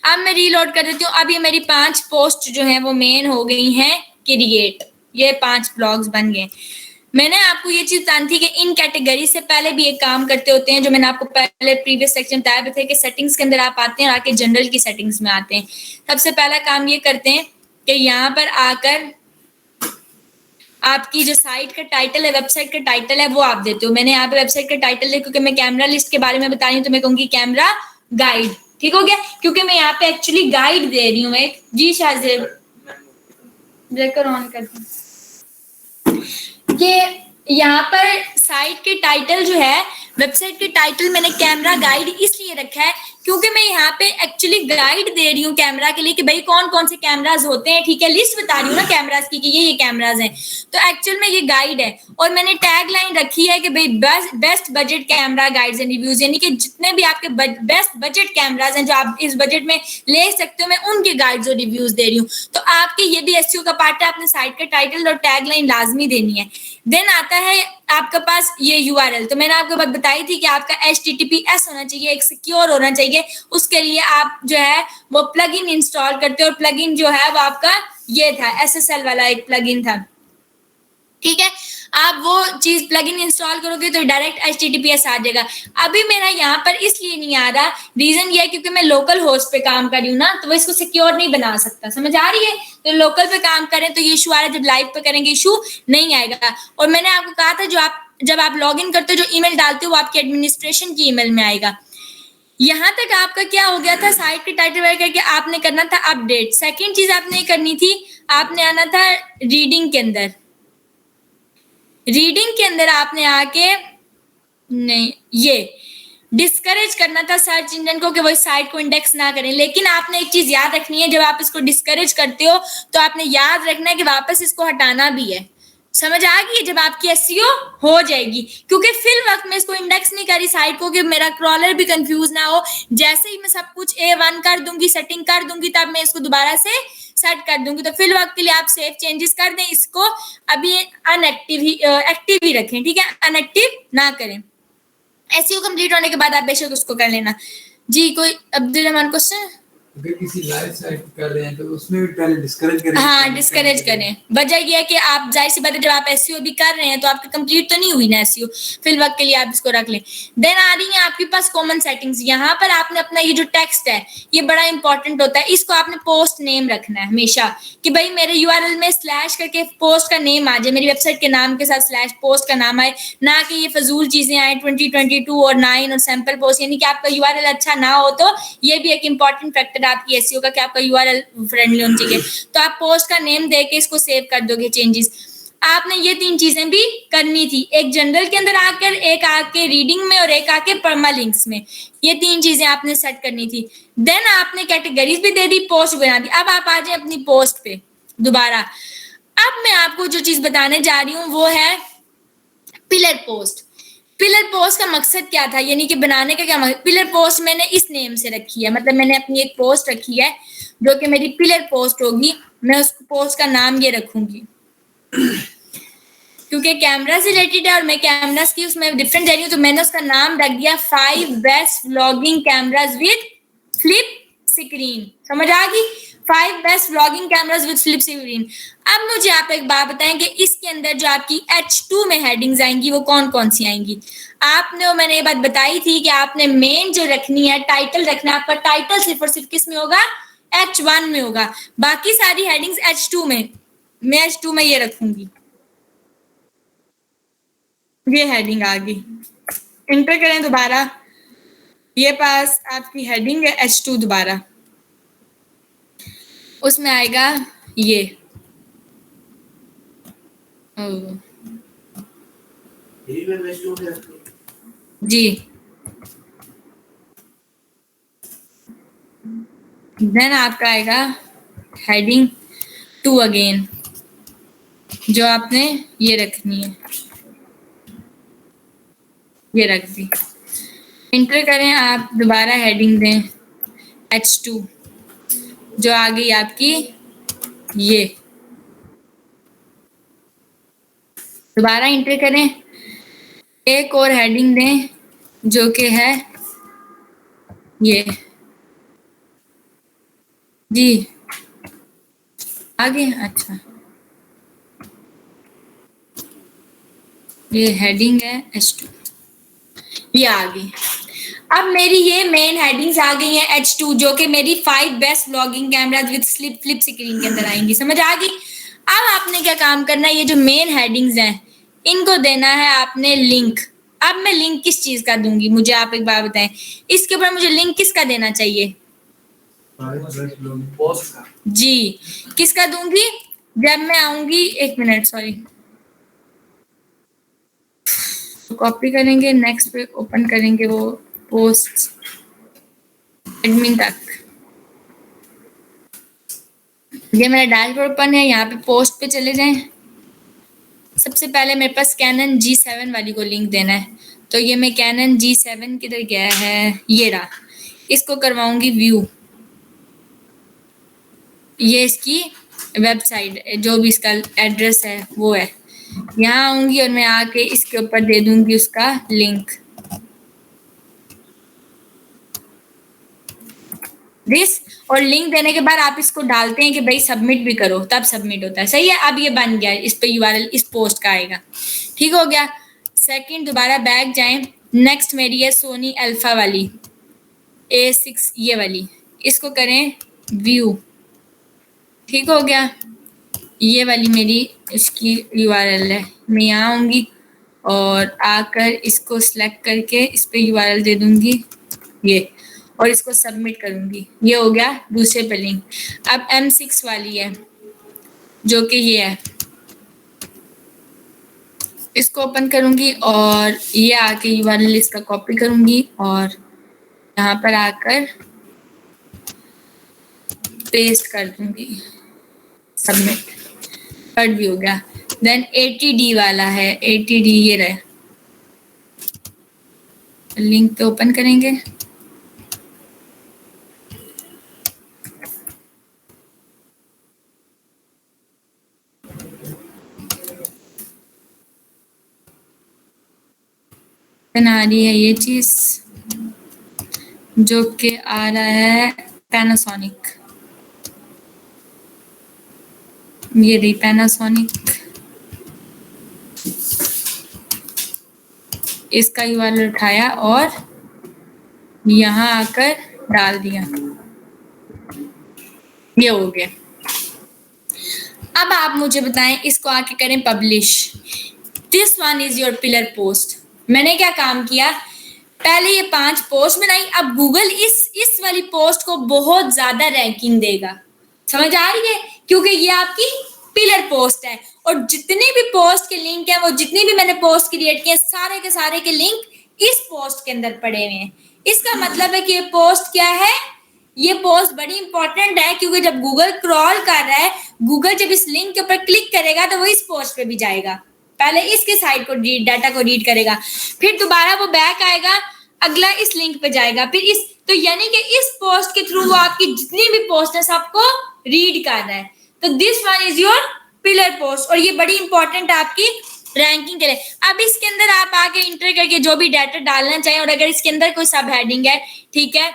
अब मैं रीलोड कर देती हूँ। अब ये मेरी 5 पोस्ट जो है वो मेन हो गई हैं क्रिएट। ये 5 ब्लॉग्स बन गए। मैंने आपको ये चीज बतानी थी कि इन कैटेगरी से पहले भी एक काम करते होते हैं, जो मैंने आपको पहले प्रीवियस सेक्शन बताया भी थे कि सेटिंग्स के अंदर आप आते हैं और आके जनरल की सेटिंग्स में आते हैं। सबसे पहला काम ये करते हैं कि यहाँ पर आकर आपकी जो साइट का टाइटल है, वेबसाइट का टाइटल है, वो आप देते हो। मैंने यहाँ पे वेबसाइट का टाइटल है क्योंकि मैं कैमरा लिस्ट के बारे में बता रही हूँ, तो मैं कहूंगी कैमरा गाइड। ठीक हो गया, क्योंकि मैं यहाँ पे एक्चुअली गाइड दे रही हूँ एक। जी शाहजेब, ब्रेकर ऑन करती हूँ। ये यहाँ पर साइट के टाइटल जो है, वेबसाइट के टाइटल मैंने कैमरा गाइड इसलिए रखा है क्योंकि मैं यहाँ पे एक्चुअली गाइड दे रही हूँ कैमरा के लिए कि भाई कौन कौन से कैमराज होते हैं। ठीक है, लिस्ट बता रही हूँ ना कैमराज की कि ये कैमराज हैं, तो एक्चुअल में ये गाइड है। और मैंने टैग लाइन रखी है कि भाई best budget camera guides and reviews, यानी कि जितने भी आपके बेस्ट बजट कैमराज हैं जो आप इस बजट में ले सकते हो, मैं उनके गाइड्स और रिव्यूज दे रही हूँ। तो आपके ये भी एसईओ का पार्ट है, अपने साइट का टाइटल और टैग लाइन लाजमी देनी है। देन आता है आपके पास ये यूआरएल। तो मैंने आपको बात बताई थी कि आपका HTTPS होना चाहिए, एक सिक्योर होना चाहिए। उसके लिए आप जो है वो प्लगइन इंस्टॉल करते हो और प्लगइन जो है वो आपका ये था, SSL वाला एक प्लगइन था। ठीक है, आप वो चीज प्लगइन इंस्टॉल करोगे तो डायरेक्ट HTTPS आ जाएगा। अभी मेरा यहाँ पर इसलिए नहीं आ रहा, रीजन ये है क्योंकि मैं लोकल होस्ट पे काम कर रही हूँ ना, तो वो इसको सिक्योर नहीं बना सकता। समझ आ रही है? तो लोकल पे काम करें तो ये इशू आ रहा है, जब लाइव पे करेंगे इशू नहीं आएगा। और मैंने आपको कहा था जब आप लॉग इन करते हो, जो ईमेल डालते हो वो आपके एडमिनिस्ट्रेशन की ईमेल में आएगा। यहाँ तक आपका क्या हो गया था, साइट के टाइटल वगैरह करके आपने करना था अपडेट। सेकेंड चीज आपने करनी थी, आपने आना था रीडिंग के अंदर। रीडिंग के अंदर आपने आके नहीं, ये डिस्करेज करना था सर्च इंजन को कि वो इस साइट को इंडेक्स ना करें। लेकिन आपने एक चीज याद रखनी है, जब आप इसको डिस्करेज करते हो तो आपने याद रखना है कि वापस इसको हटाना भी है। समझ आ गई जब आपकी एसईओ हो जाएगी, क्योंकि फिल वक्त में इसको इंडेक्स नहीं करी साइट को कि मेरा क्रॉलर भी कंफ्यूज ना हो। जैसे ही मैं सब कुछ A1 कर दूंगी, सेटिंग कर दूंगी, तब मैं इसको दोबारा से सेट कर दूंगी। तो फिल वक्त के लिए आप सेव चेंजेस कर दें, इसको अभी अनएक्टिव ही एक्टिव ही रखें, ठीक है, अनएक्टिव ना करें। एसईओ कंप्लीट होने के बाद आप बेशक उसको कर लेना। जी कोई अब्दुल रहमान क्वेश्चन? अगर किसी लाइव साइट कर रहे हैं तो उसमें भी पहले डिस्करेज करें। हाँ डिस्करेज करें। वजह यह है कि आप जाहिर सी बात है जब आप एसईओ भी कर रहे हैं तो आपकी कंप्लीट तो नहीं हुई ना एसईओ, फिल वक्त के लिए आप इसको रख लें। देन आ रही है आपके पास कॉमन सेटिंग्स। यहाँ पर आपने अपना ये जो टेक्स्ट है ये बड़ा इंपॉर्टेंट होता है, इसको आपने पोस्ट नेम रखना है हमेशा कि भाई मेरे यूआरएल में स्लैश करके पोस्ट का नेम आ जाए, मेरी वेबसाइट के नाम के साथ स्लैश पोस्ट का नाम आए, ना कि ये फजूल चीजें आए 2022 और 9 और सैंपल पोस्ट। यानी कि आपका यूआरएल अच्छा ना हो तो ये भी एक इंपॉर्टेंट फैक्टर आपकी एसईओ का कि आपका यूआरएल फ्रेंडली होना चाहिए। तो आप पोस्ट का नेम देके इसको सेव कर दोगे चेंजेस। आपने ये 3 चीजें भी करनी थी, एक जनरल के अंदर आकर, एक आके रीडिंग में और एक आके परमालिंक्स में। ये 3 चीजें आपने सेट करनी थी। देन आपने कैटेगरीज भी दे दी, पोस्ट बना दी। अब आप आ जाए अपनी पोस्ट पे दोबारा। अब मैं आपको जो चीज बताने जा रही हूँ वो है पिलर पोस्ट। पिलर पोस्ट का मकसद क्या था, यानी कि बनाने का क्या मकसद? पिलर पोस्ट मैंने इस नेम से रखी है, मतलब मैंने अपनी एक पोस्ट रखी है जो कि मेरी पिलर पोस्ट होगी। मैं उस पोस्ट का नाम ये रखूंगी क्योंकि कैमरा से रिलेटेड है और मैं कैमरास की उसमें डिफरेंट दे रही हूँ, तो मैंने उसका नाम रख दिया 5 best vlogging cameras with flip screen. समझ आ गई? 5 best vlogging cameras with flip screen. अब मुझे आप एक बात बताएं कि इसके अंदर जो आपकी H2 में हेडिंग्स आएंगी वो कौन कौन सी आएंगी? आपने, मैंने ये बात बताई थी कि आपने मेन जो रखनी है, टाइटल रखना है। आपका टाइटल सिर्फ और सिर्फ किस में होगा? H1 में होगा। बाकी सारी हेडिंग्स H2 में। मैं H2 में ये रखूंगी, ये हेडिंग आ गई। इंटर करें दोबारा, ये पास आपकी हेडिंग है H2 दोबारा, उसमें आएगा ये जी। देन आपका आएगा हेडिंग 2 अगेन, जो आपने ये रखनी है, ये रख दी। इंटर करें, आप दोबारा हेडिंग दें H2, जो आ गई आपकी ये। दोबारा इंटर करें, एक और हेडिंग दें जो कि है ये जी। आगे अच्छा, ये हेडिंग है H2, ये आ गई। अब मेरी ये मेन हेडिंग्स आ गई हैं H2, जो कि मेरी 5 best vlogging cameras with flip screen के अंदर आएंगी। समझ आ गई? अब आपने क्या काम करना है, ये जो मेन हेडिंग्स हैं इनको देना है आपने लिंक। अब मैं लिंक किस चीज का दूंगी, मुझे आप एक बात बताएं, इसके ऊपर मुझे लिंक किसका देना चाहिए? पोस्ट का। जी, किसका दूंगी? जब मैं आऊंगी, एक मिनट सॉरी, कॉपी करेंगे, नेक्स्ट पे ओपन करेंगे वो पोस्ट एडमिन तक। ये मेरा डैशबोर्ड ओपन है, यहाँ पे पोस्ट पे चले जाएं। सबसे पहले मेरे पास कैनन G7 वाली को लिंक देना है, तो ये मैं कैनन G7 किधर गया है, ये रहा। इसको करवाऊंगी व्यू, ये इसकी वेबसाइट जो भी इसका एड्रेस है वो है। यहाँ आऊंगी और मैं आके इसके ऊपर दे दूंगी उसका लिंक, दिस। और लिंक देने के बाद आप इसको डालते हैं कि भाई सबमिट भी करो, तब सबमिट होता है। सही है? अब ये बन गया, इस पे यूआरएल इस पोस्ट का आएगा। ठीक हो गया। सेकंड, दोबारा बैक जाएं। नेक्स्ट मेरी है सोनी अल्फा वाली A6, ये वाली, इसको करें व्यू। ठीक हो गया। ये वाली मेरी इसकी यूआरएल है। मैं यहाँ आऊंगी और आकर इसको सिलेक्ट करके इस पे यूआरएल दे दूंगी ये, और इसको सबमिट करूंगी। ये हो गया दूसरे पे लिंक। अब M6 वाली है जो कि ये है, इसको ओपन करूंगी और ये आके यूआरएल इसका कॉपी करूंगी और यहाँ पर आकर पेस्ट कर दूंगी, सबमिट। कट भी हो गया। देन ATD वाला है, ATD ये रहे, लिंक पे ओपन करेंगे। आ रही है ये चीज जो कि आ रहा है पैनासोनिक, ये रही पैनासोनिक, इसका URL उठाया और यहाँ आकर डाल दिया, ये हो गया। अब आप मुझे बताएं, इसको आके करें publish. This one is your pillar post. मैंने क्या काम किया, पहले ये 5 पोस्ट बनाई, अब गूगल इस वाली पोस्ट को बहुत ज्यादा रैंकिंग देगा, समझ आ रही है, क्योंकि ये आपकी पिलर पोस्ट है और जितने भी पोस्ट के लिंक है, वो जितनी भी मैंने पोस्ट क्रिएट किए सारे के सारे के लिंक इस पोस्ट के अंदर पड़े हुए हैं। इसका मतलब है कि ये पोस्ट क्या है, ये पोस्ट बड़ी इंपॉर्टेंट है, क्योंकि जब गूगल क्रॉल कर रहा है, गूगल जब इस लिंक के ऊपर क्लिक करेगा तो वो इस पोस्ट पे भी जाएगा, पहले इसके साइट को डाटा को रीड करेगा, फिर दोबारा वो बैक आएगा, अगला इस लिंक पे जाएगा, फिर इस, तो यानी कि इस पोस्ट के थ्रू वो आपकी जितनी भी पोस्ट है सबको रीड कर रहा है। तो this one is your pillar post और ये बड़ी इंपॉर्टेंट है आपकी रैंकिंग के लिए। अब इसके अंदर आप आके इंटर करके जो भी डाटा डालना चाहें, और अगर इसके अंदर कोई सब हेडिंग है, ठीक है,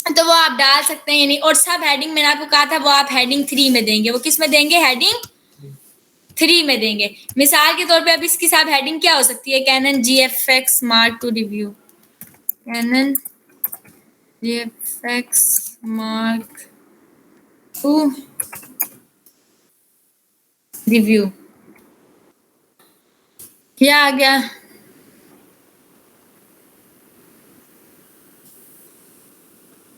तो वो आप डाल सकते हैं, यानी, और सब हेडिंग मैंने आपको कहा था वो आप हेडिंग 3 में देंगे। वो किस में देंगे, हेडिंग 3 में देंगे। मिसाल के तौर पे अब इसकी सब हेडिंग क्या हो सकती है, Canon GFX Mark II review, Canon GFX Mark II review, क्या आ गया,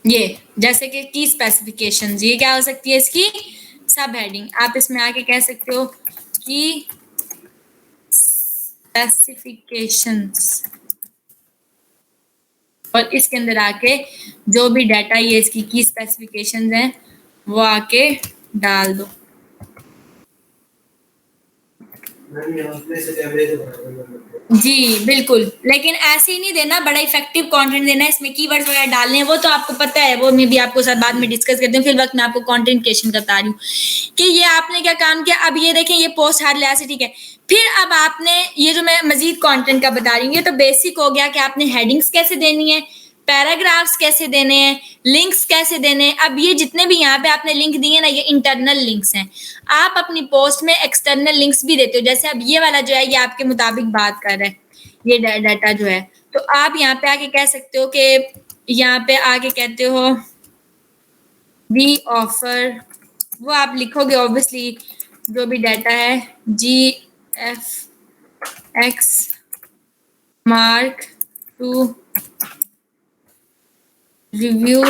ये जैसे कि की स्पेसिफिकेशंस, ये क्या हो सकती है इसकी सब हेडिंग। आप इसमें आके कह सकते हो कि स्पेसिफिकेशंस, और इसके अंदर आके जो भी डाटा ये इसकी की स्पेसिफिकेशंस हैं वो आके डाल दो। जी बिल्कुल, लेकिन ऐसे ही नहीं देना, बड़ा इफेक्टिव कंटेंट देना है, इसमें कीवर्ड्स वगैरह डालने हैं, वो तो आपको पता है, वो मैं भी आपको साथ बाद में डिस्कस करती हूँ, फिर वक्त मैं आपको कंटेंट क्रिएशन बता रही हूँ कि ये आपने क्या काम किया। अब ये देखें, ये पोस्ट हर लिहाज से ठीक है, फिर अब आपने ये जो मैं मजीद कंटेंट का बता रही हूँ, ये तो बेसिक हो गया कि आपने हेडिंग्स कैसे देनी है, पैराग्राफ्स कैसे देने हैं, लिंक्स कैसे देने हैं। अब ये जितने भी यहाँ पे आपने लिंक दिए ना, ये इंटरनल लिंक्स हैं। आप अपनी पोस्ट में एक्सटर्नल लिंक्स भी देते हो, जैसे अब ये वाला जो है ये आपके मुताबिक बात कर रहा है, ये डाटा जो है, तो आप यहाँ पे आके कह सकते हो कि यहाँ पे आके कहते हो वी ऑफर, वो आप लिखोगे ऑब्वियसली जो भी डाटा है, GFX Mark II review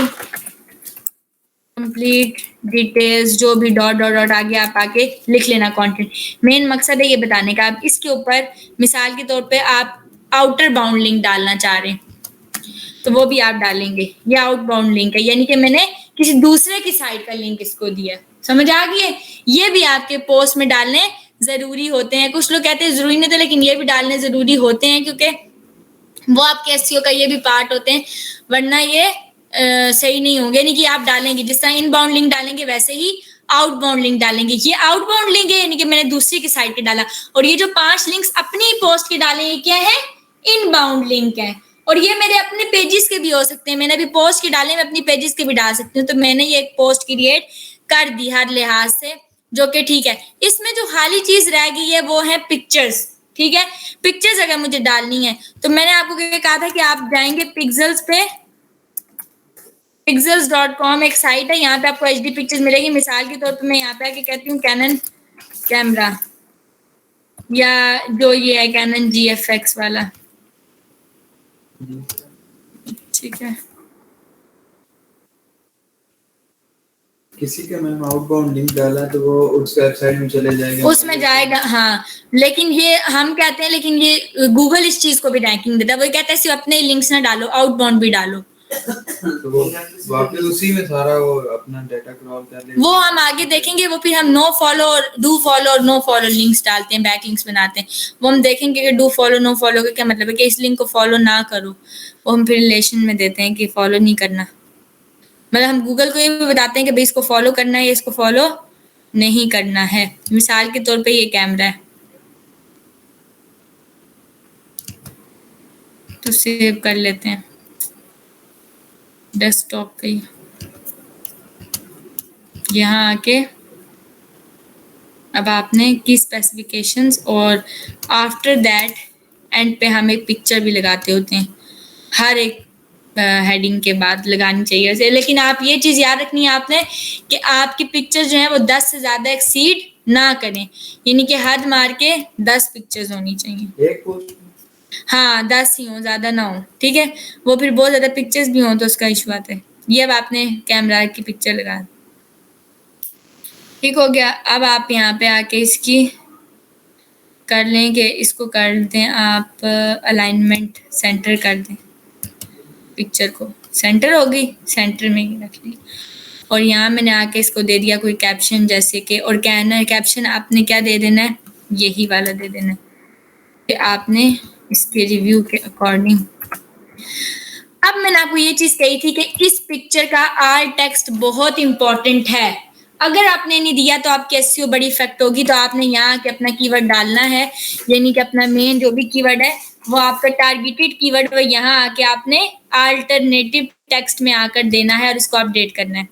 complete details, जो भी डॉट डॉट डॉट आगे आप आके लिख लेना कंटेंट। मेन मकसद है ये बताने का। आप इसके ऊपर मिसाल के तौर पे आप आउटर बाउंड लिंक डालना चाह रहे हैं तो वो भी आप डालेंगे, ये आउट बाउंड लिंक है, यानी कि मैंने किसी दूसरे की साइट का लिंक इसको दिया। समझ आ गई है? ये भी आपके पोस्ट में डालने जरूरी होते हैं। कुछ लोग कहते हैं जरूरी नहीं थे, लेकिन ये भी डालने जरूरी होते हैं क्योंकि वो आपके एसईओ का ये भी पार्ट होते हैं, वरना ये सही नहीं होंगे। नहीं कि आप डालेंगे जिस तरह इनबाउंड लिंक डालेंगे वैसे ही आउटबाउंड लिंक डालेंगे। ये आउटबाउंड लिंक है, यानी कि मैंने दूसरी की साइट पे डाला। और ये जो 5 लिंक्स अपनी पोस्ट के डाले ये क्या है? इनबाउंड लिंक है। और ये मेरे अपने पेजेस के भी हो सकते हैं, मैंने अभी पोस्ट के डाले, मैं अपनी पेजेस के भी डाल सकती हूँ। तो मैंने ये एक पोस्ट क्रिएट कर दी हर लिहाज से, जो कि ठीक है। इसमें जो खाली चीज रह गई है वो है पिक्चर्स। ठीक है, पिक्चर्स अगर मुझे डालनी है तो मैंने आपको कहा था कि आप जाएंगे पिक्सेल्स पे, pixels.com एक साइट है, यहाँ पे आपको HD पिक्चर्स मिलेगी। मिसाल के तौर पे मैं यहाँ पे आके कहती हूँ कैनन कैमरा, या जो ये है कैनन GFX वाला, ठीक है। किसी का मैम आउटबाउंड लिंक डाला तो वो उस वेबसाइट में चले जाएगा, उसमें जाएगा, हाँ। लेकिन ये हम कहते हैं, लेकिन ये गूगल इस चीज को भी रैंकिंग देता है। वो कहता है सिर्फ अपने लिंक्स ना डालो, आउटबाउंड भी डालो। तो वो वापस उसी में सारा वो अपना डाटा क्रॉल कर ले। वो हम आगे देखेंगे, वो फिर हम नो फॉलो और डू फॉलो और नो फॉलो लिंक्स डालते हैं, बैक लिंक्स बनाते हैं। वो हम देखेंगे कि डू फॉलो नो फॉलो का क्या मतलब है, कि इस लिंक को फॉलो ना करो। वो हम फिर रिलेशन में देते हैं कि फॉलो नहीं करना। मतलब हम गूगल को ये भी बताते हैं कि भाई इसको फॉलो करना है या इसको फॉलो नहीं करना है। मिसाल के तौर पे ये कैमरा है, तो सेव कर लेते हैं डेस्कटॉप पे। यहाँ आके अब आपने की स्पेसिफिकेशंस और आफ्टर दैट एंड पे हम एक पिक्चर भी लगाते होते हैं, हर एक हेडिंग के बाद लगानी चाहिए वैसे। लेकिन आप ये चीज़ याद रखनी है आपने कि आपकी पिक्चर जो है वो 10 से ज़्यादा एक्सीड ना करें, यानी कि हद मार के 10 पिक्चर्स होनी चाहिए। एक पोस्ट हाँ 10 ही हो, ज़्यादा ना हो, ठीक है। वो फिर बहुत ज़्यादा पिक्चर्स भी हों तो उसका इशू आता है। ये अब आपने कैमरा की पिक्चर लगा, ठीक हो गया। अब आप यहाँ पे आके इसकी कर लें कि इसको कर दें आप अलाइनमेंट सेंटर कर दें, पिक्चर को सेंटर हो गई, सेंटर में ही रख ली। और यहाँ मैंने आके इसको दे दिया कोई कैप्शन, जैसे कि, और कहना कैप्शन आपने क्या दे देना है, यही वाला दे देना है कि आपने इसके रिव्यू के अकॉर्डिंग। अब मैंने आपको ये चीज़ कही थी कि इस पिक्चर का आल टेक्स्ट बहुत इंपॉर्टेंट है। अगर आपने नहीं दिया तो आपकी एसईओ बड़ी इफेक्ट होगी। तो आपने यहाँ के अपना कीवर्ड डालना है, यानी कि अपना मेन जो भी कीवर्ड है वो आपका टारगेटेड कीवर्ड, वो यहाँ आके आपने अल्टरनेटिव टेक्स्ट में आकर देना है और इसको अपडेट करना है।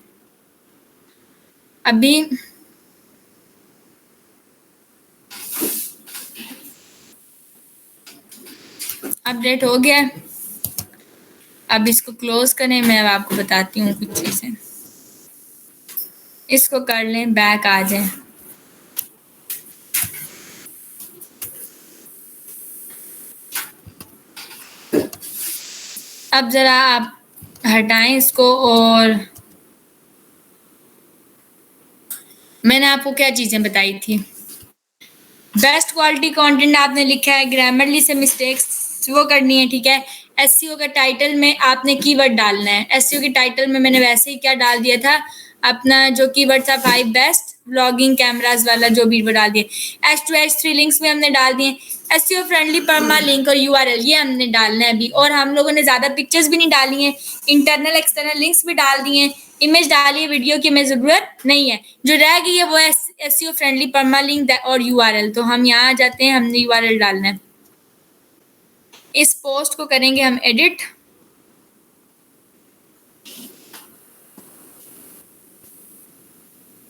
अभी अपडेट हो गया, अब इसको क्लोज करें। मैं अब आपको बताती हूँ कुछ चीज़ें। इसको कर लें, बैक आ जाए। अब ज़रा आप हटाएं इसको, और मैंने आपको क्या चीज़ें बताई थी। बेस्ट क्वालिटी कंटेंट आपने लिखा है, ग्रामरली से मिस्टेक्स वो करनी है, ठीक है। एसईओ का टाइटल में आपने कीवर्ड डालना है। एसईओ के टाइटल में मैंने वैसे ही क्या डाल दिया था, अपना जो कीवर्ड था 5 बेस्ट व्लॉगिंग कैमरास वाला, जो भी डाल दिए। H2H3 लिंक्स भी हमने डाल दिए। एसईओ फ्रेंडली परमा लिंक और यूआरएल ये हमने डालना है अभी। और हम लोगों ने ज़्यादा पिक्चर्स भी नहीं डाली हैं, इंटरनल एक्सटर्नल लिंक्स भी डाल दिए हैं, इमेज डाली है, वीडियो की हमें ज़रूरत नहीं है। जो रह गई है वो एसईओ फ्रेंडली परमा लिंक और यूआरएल। तो हम यहाँ आ जाते हैं, हमने यूआरएल डालना है। इस पोस्ट को करेंगे हम एडिट,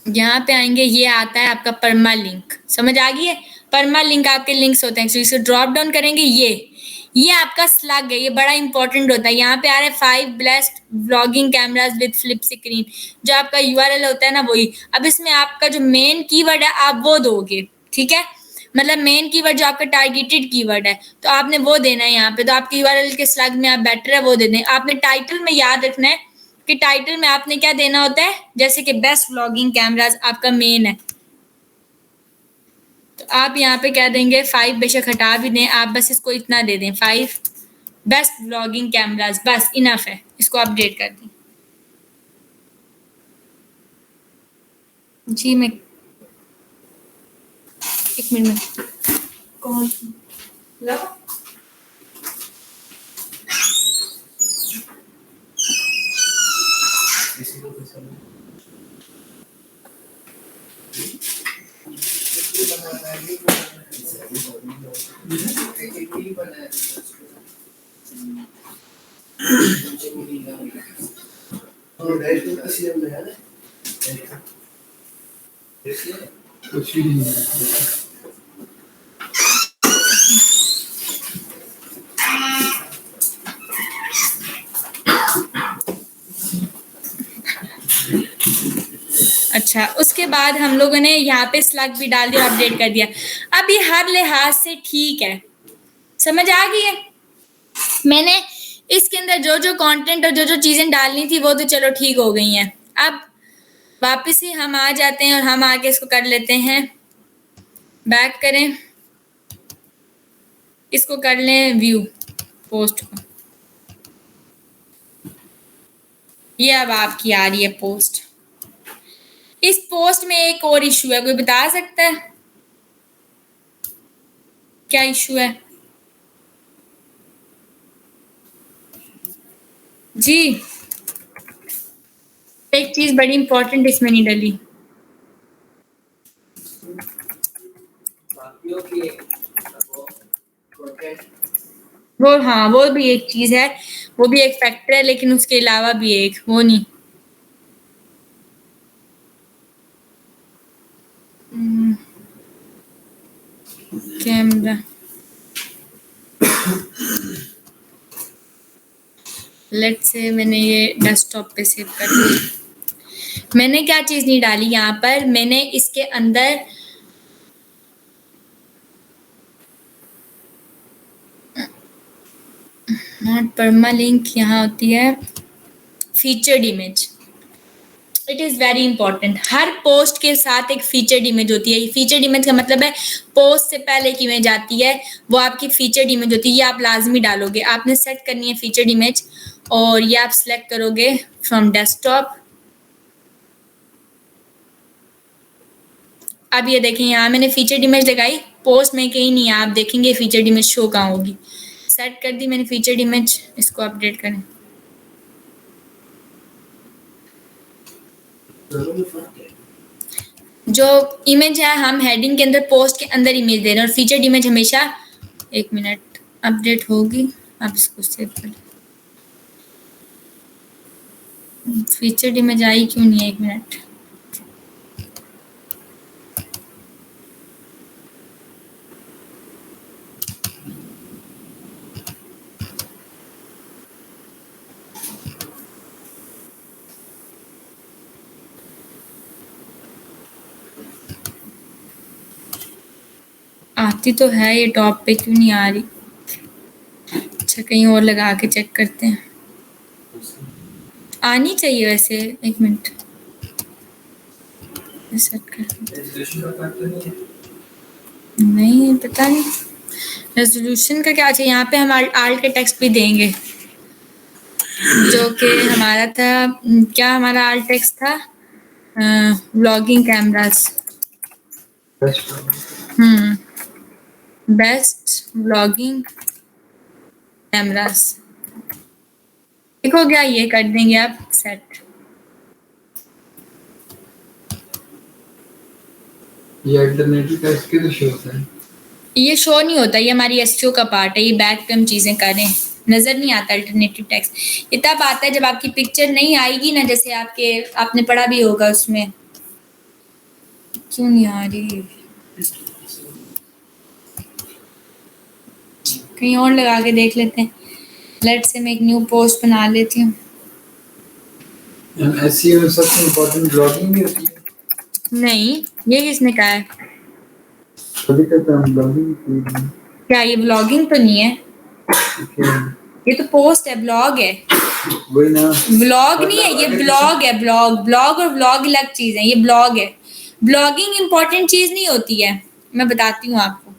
यहाँ पे आएंगे, ये आता है आपका परमा लिंक, समझ आ गई है। परमा लिंक आपके लिंक्स होते हैं, तो इसे ड्रॉप डाउन करेंगे। ये आपका स्लग है, ये बड़ा इंपॉर्टेंट होता है। यहाँ पे आ रहा है 5 best vlogging cameras with flip screen, जो आपका यूआरएल होता है ना वही। अब इसमें आपका जो मेन कीवर्ड है आप वो दोगे, ठीक है। मतलब मेन कीवर्ड जो आपका टारगेटेड कीवर्ड है तो आपने वो देना है यहाँ पे। तो आपके यूआरएल के स्लग में आप बेटर है वो दे दें। आपने टाइटल में याद रखना है कि टाइटल में आपने क्या देना होता है, जैसे कि बेस्ट व्लॉगिंग कैमरास आपका मेन है, तो आप यहाँ पे क्या देंगे, 5 बेशक हटा भी दें आप, बस इसको इतना दे दें 5 बेस्ट व्लॉगिंग कैमरास, बस इनफ है। इसको अपडेट कर दें। जी मैं एक मिनट में कौन कुछ भी नहीं। अच्छा, उसके बाद हम लोगों ने यहाँ पे स्लग भी डाल दिया, अपडेट कर दिया। अब ये हर लिहाज से ठीक है, समझ आ गई है। मैंने इसके अंदर जो जो कंटेंट और जो जो चीज़ें डालनी थी वो तो चलो ठीक हो गई हैं। अब वापस ही हम आ जाते हैं और हम आके इसको कर लेते हैं, बैक करें, इसको कर लें व्यू पोस्ट को। ये अब आपकी आ रही है पोस्ट। इस पोस्ट में एक और इशू है, कोई बता सकता है क्या इशू है? जी, एक चीज बड़ी इंपॉर्टेंट इसमें नहीं डली। बाकियों की वो content वो हाँ, वो भी एक चीज है, वो भी एक फैक्टर है, लेकिन उसके अलावा भी एक वो नहीं। कैमरा लेट्स से मैंने ये डेस्कटॉप पे सेव कर दिया। मैंने क्या चीज नहीं डाली यहाँ पर, मैंने इसके अंदर नॉट परमालिंक, यहाँ होती है featured image. It is very important. Her post के साथ एक फीचर्ड इमेज होती है। फीचर्ड इमेज का मतलब है पोस्ट से पहले एक इमेज आती है, वो आपकी फीचर्ड इमेज होती है। ये आप लाजमी डालोगे। आपने सेट करनी है फीचर्ड इमेज, और ये आप सिलेक्ट करोगे फ्रॉम डेस्कटॉप। अब ये देखें, यहाँ मैंने फीचर्ड इमेज लगाई, पोस्ट में कहीं नहीं है, आप देखेंगे फीचर्ड इमेज शो कहाँ होगी। सेट कर दी मैंने फीचर्ड इमेज, इसको अपडेट करें। दोनों में फर्क है। जो इमेज है हम हेडिंग के अंदर पोस्ट के अंदर इमेज दे रहे हैं, और फीचर्ड इमेज हमेशा, एक मिनट अपडेट होगी, आप इसको सेव करें। फीचर्ड इमेज आई क्यों नहीं है, एक मिनट। आती तो है, ये टॉप पे क्यों नहीं आ रही? अच्छा, कहीं और लगा के चेक करते हैं। आनी चाहिए वैसे, एक मिनट सेट कर। रेजोल्यूशन का फर्क तो नहीं है। नहीं पता नहीं रेजोल्यूशन का क्या चाहिए। यहाँ पे हम आल्ट के टेक्स्ट भी देंगे, जो कि हमारा था, क्या हमारा आल्ट टेक्स्ट था, vlogging cameras. Best vlogging cameras, ठीक हो गया, ये कर देंगे आप सेट। ये अल्टरनेटिव टेक्स्ट के तो शो होता है। ये शो नहीं होता, ये हमारी एसईओ का पार्ट है। ये बैक पे हम चीजें करें, नजर नहीं आता अल्टरनेटिव टेक्स्ट। ये तब आता है जब आपकी पिक्चर नहीं आएगी ना, जैसे आपने पढ़ा भी होगा उसमें। क्यों नहीं आ रही? कहीं और लगा के देख लेते हैं। लेट्स से मैं एक न्यू पोस्ट बना लेती हूँ। एसईओ में सबसे इम्पोर्टेंट ब्लॉगिंग ही होती है। नहीं, ये किसने कहा है? कभी कहता हम ब्लॉगिंग क्या ये ब्लॉगिंग तो नहीं है? ये तो पोस्ट है, ब्लॉग है। वही ना, ब्लॉग नहीं है, ये ब्लॉग है। ब्लॉग और ब्लॉग अलग चीज है, ये ब्लॉग है। ब्लॉगिंग इंपॉर्टेंट चीज नहीं होती है, मैं बताती हूँ आपको।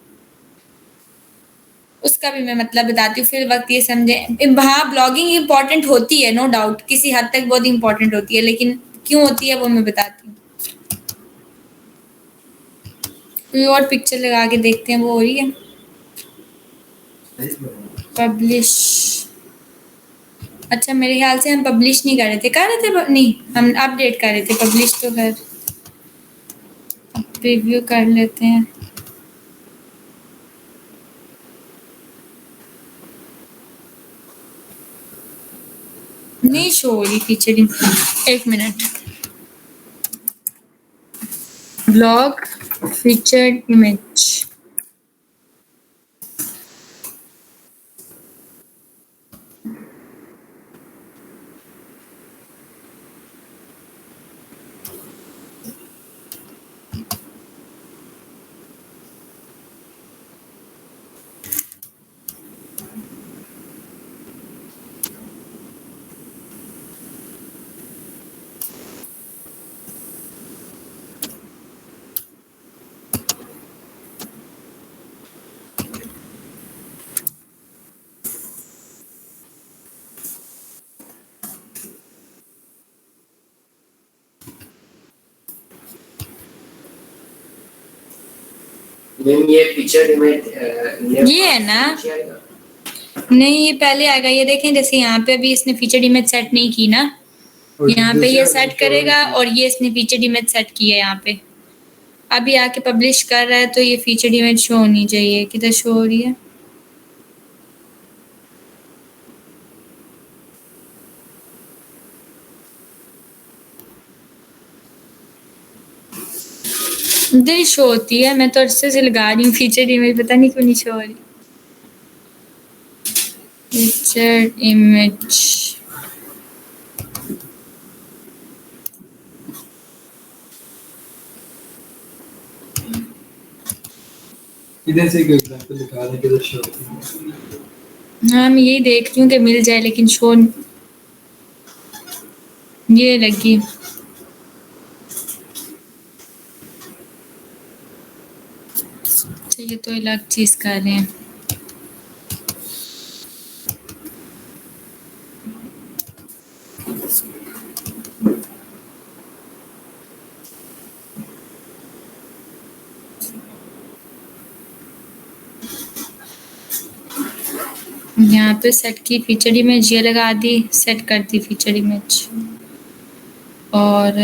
उसका भी मैं मतलब बताती हूँ, फिर वक्त ये समझे। हाँ, ब्लॉगिंग इंपॉर्टेंट होती है, नो डाउट, किसी हद तक बहुत इंपॉर्टेंट होती है, लेकिन क्यों होती है वो मैं बताती हूँ। कोई और पिक्चर लगा के देखते हैं, वो हो रही है पब्लिश। अच्छा, मेरे ख्याल से हम पब्लिश नहीं कर रहे थे, नहीं, हम अपडेट कर रहे थे। पब्लिश तो खैर प्रीव्यू कर लेते हैं। नहीं शो हो रही फीचरिंग, एक minute. Blog featured image, ma'am ये पिक्चर इमेज ये है ना? नहीं, ये पहले आएगा। ये देखें, जैसे यहाँ पे अभी इसने फीचर इमेज सेट नहीं की ना, यहाँ पे ये सेट करेगा और ये इसने फीचर इमेज सेट की है यहाँ पे। अभी आके पब्लिश कर रहा है तो ये फीचर इमेज शो होनी चाहिए। किधर शो हो रही है? इधर ही शो होती है। मैं तो अच्छे से लगा रही हूँ फीचर इमेज, पता नहीं क्यों नहीं शो हो रही। फीचर इमेज इधर से कोई एग्जांपल दिखा दें किधर शो होती है। हाँ, मैं यही देख रही हूँ कि मिल जाए, लेकिन शो ये लगी। तो ये तो अलग चीज कर रहे हैं। यहाँ पे सेट की फीचर इमेज ये लगा दी, सेट कर दी फीचर इमेज। और